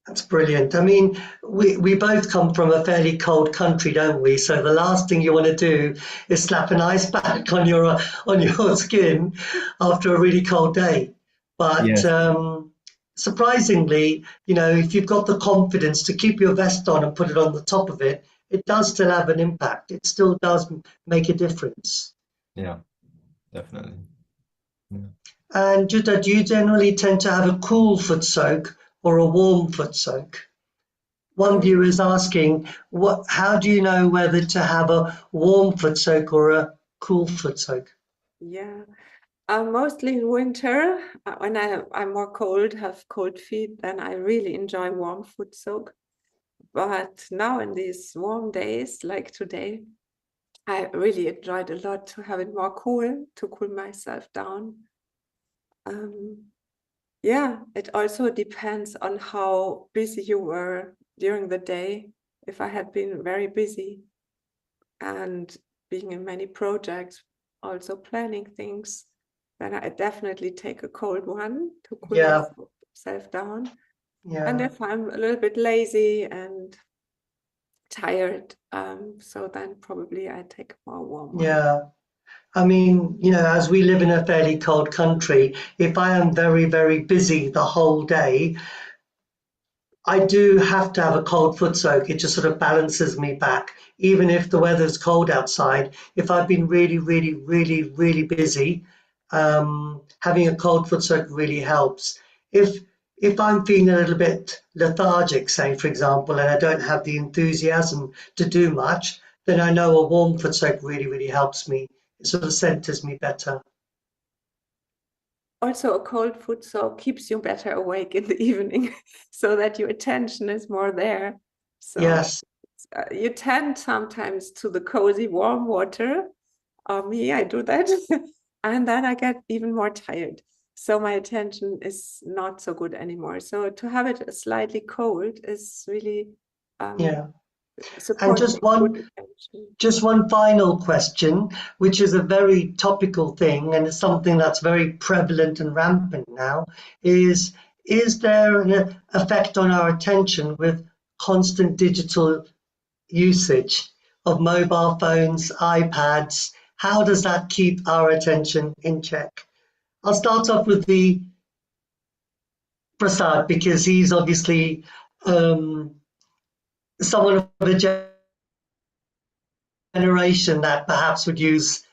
S1: That's brilliant. I mean, we both come from a fairly cold country, don't we? So the last thing you want to do is slap an ice pack on your skin after a really cold day. But
S2: Yes.
S1: surprisingly, if you've got the confidence to keep your vest on and put it on the top of it, it does still have an impact. It still does make a difference.
S2: Yeah, definitely. Yeah.
S1: And Jutta, do you generally tend to have a cool foot soak or a warm foot soak? One viewer is asking, how do you know whether to have a warm foot soak or a cool foot soak?
S3: Yeah, mostly in winter, when I'm more cold, have cold feet, then I really enjoy warm foot soak. But now in these warm days, like today, I really enjoyed a lot to have it more cool, to cool myself down. Yeah, it also depends on how busy you were during the day. If I had been very busy and being in many projects, also planning things, then I definitely take a cold one to cool
S1: Yeah,
S3: myself down. And
S1: yeah,
S3: if I'm a little bit lazy and tired, so then probably I take a more warm one.
S1: yeah. I mean, as we live in a fairly cold country, if I am very, very busy the whole day, I do have to have a cold foot soak. It just sort of balances me back. Even if the weather's cold outside, if I've been really, really, really, really busy, having a cold foot soak really helps. If I'm feeling a little bit lethargic, say for example, and I don't have the enthusiasm to do much, then I know a warm foot soak really, really helps me. It sort of centers me better.
S3: Also, a cold foot soak keeps you better awake in the evening so that your attention is more there. So
S1: Yes,
S3: you tend sometimes to the cozy warm water. Me, I do that. And then I get even more tired. So my attention is not so good anymore. So to have it slightly cold is really
S1: yeah. And
S3: supporting good attention.
S1: just one final question, which is a very topical thing and it's something that's very prevalent and rampant now, is there an effect on our attention with constant digital usage of mobile phones, iPads? How does that keep our attention in check? I'll start off with the Prasad because he's obviously someone of a generation that perhaps would use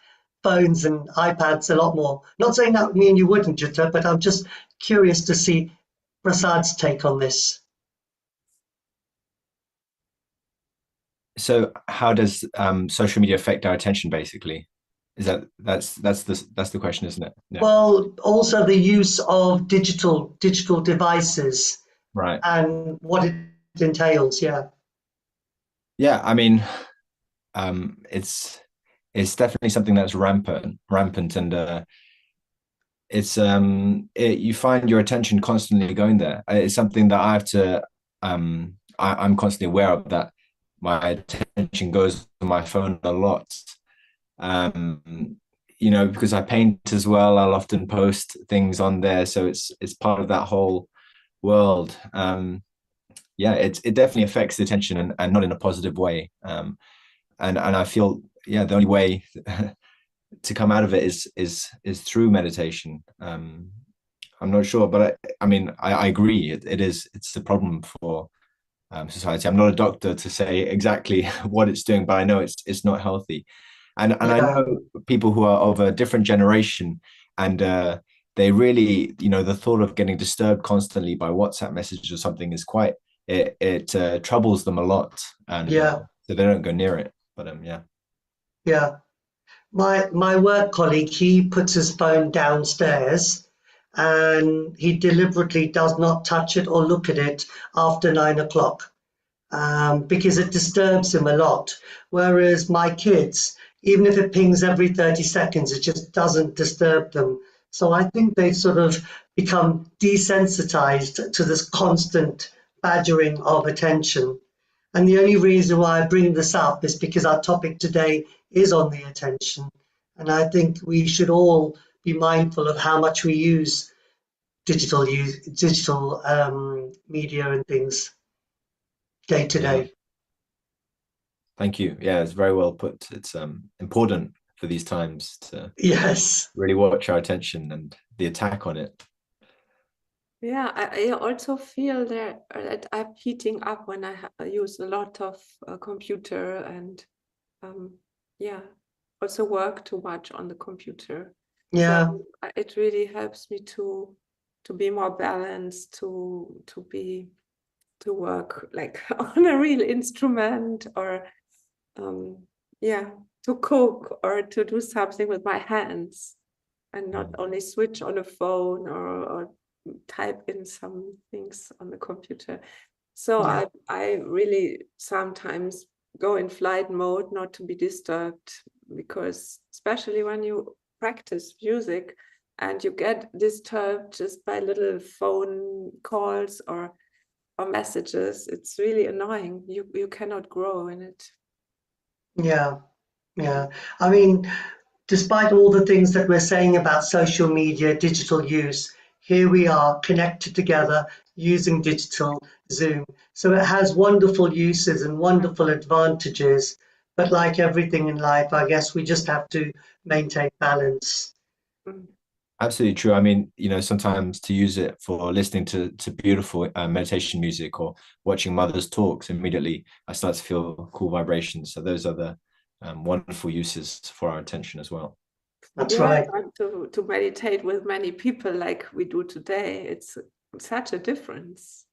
S1: phones and iPads a lot more. Not saying that would mean you wouldn't, Jutta, but I'm just curious to see Prasad's take on this.
S2: So how does social media affect our attention, basically? That's the question, isn't it? Yeah.
S1: Well, also the use of digital devices
S2: Right.
S1: and what it entails. Yeah.
S2: Yeah, I mean, it's definitely something that's rampant, and you find your attention constantly going there. It's something that I have to I'm constantly aware of, that my attention goes to my phone a lot. Because I paint as well, I'll often post things on there, so it's part of that whole world. Yeah, it definitely affects the attention, and not in a positive way. And I feel, yeah, the only way to come out of it is through meditation. I'm not sure, but I mean, I agree. It's a problem for society. I'm not a doctor to say exactly what it's doing, but I know it's not healthy. And I
S1: Yeah.
S2: know people who are of a different generation, and they really, the thought of getting disturbed constantly by WhatsApp messages or something is quite, it troubles them a lot, and
S1: Yeah.
S2: so they don't go near it. But yeah.
S1: Yeah. My work colleague, he puts his phone downstairs and he deliberately does not touch it or look at it after 9 o'clock. Because it disturbs him a lot. Whereas my kids, even if it pings every 30 seconds, it just doesn't disturb them. So I think they've sort of become desensitized to this constant badgering of attention. And the only reason why I bring this up is because our topic today is on the attention. And I think we should all be mindful of how much we use digital media and things day to
S2: Yeah.
S1: day.
S2: Thank you. Yeah, it's very well put. It's important for these times to
S1: Yes.
S2: really watch our attention and the attack on it.
S3: Yeah, I also feel that I'm heating up when I use a lot of computer and yeah, also work too much on the computer.
S1: Yeah,
S3: So it really helps me to be more balanced, to work like on a real instrument, or yeah, to cook or to do something with my hands, and not only switch on a phone or type in some things on the computer. So
S1: yeah,
S3: I really sometimes go in flight mode, not to be disturbed, because especially when you practice music and you get disturbed just by little phone calls or messages, it's really annoying. You cannot grow in it.
S1: yeah, yeah. I mean, despite all the things that we're saying about social media, digital use, here we are connected together using digital Zoom. So it has wonderful uses and wonderful advantages. But like everything in life, I guess we just have to maintain balance.
S3: Mm.
S2: Absolutely true. I mean, sometimes to use it for listening to beautiful meditation music or watching mothers' talks, immediately I start to feel cool vibrations. So those are the wonderful uses for our attention as well.
S1: That's
S3: Yeah,
S1: right.
S3: and to meditate with many people like we do today, it's such a difference.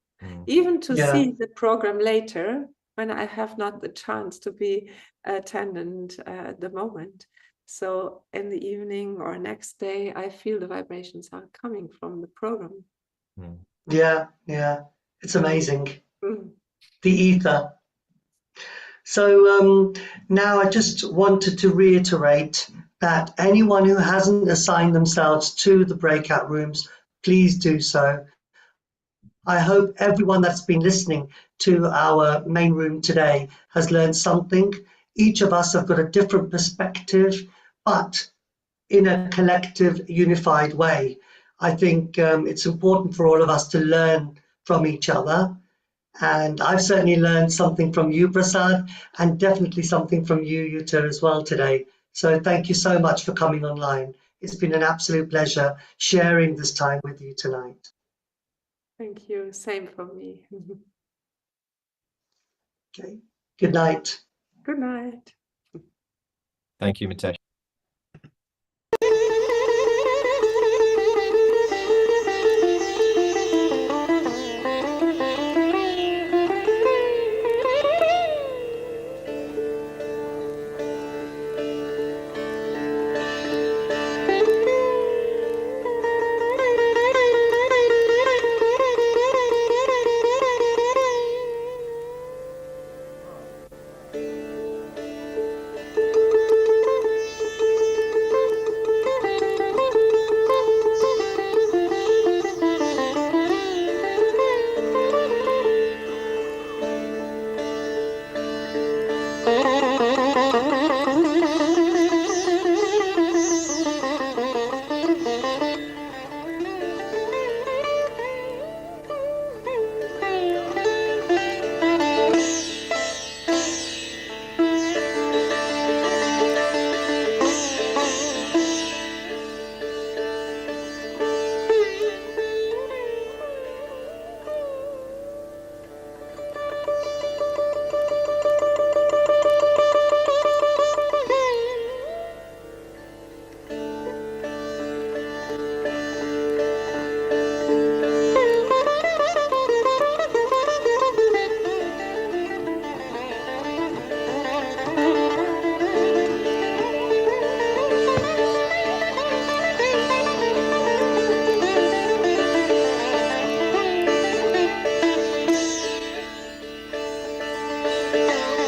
S3: Even to
S1: Yeah,
S3: see the program later, when I have not the chance to be attendant at the moment. So in the evening or next day, I feel the vibrations are coming from the program.
S1: yeah, yeah. It's amazing.
S3: Mm.
S1: The ether. So now I just wanted to reiterate that anyone who hasn't assigned themselves to the breakout rooms, please do so. I hope everyone that's been listening to our main room today has learned something. Each of us have got a different perspective, but in a collective, unified way. I think it's important for all of us to learn from each other. And I've certainly learned something from you, Prasad, and definitely something from you, Yuta, as well today. So thank you so much for coming online. It's been an absolute pleasure sharing this time with you tonight.
S3: Thank you. Same for me.
S1: Okay. Good night.
S3: Good night.
S2: Thank you, Mitesh.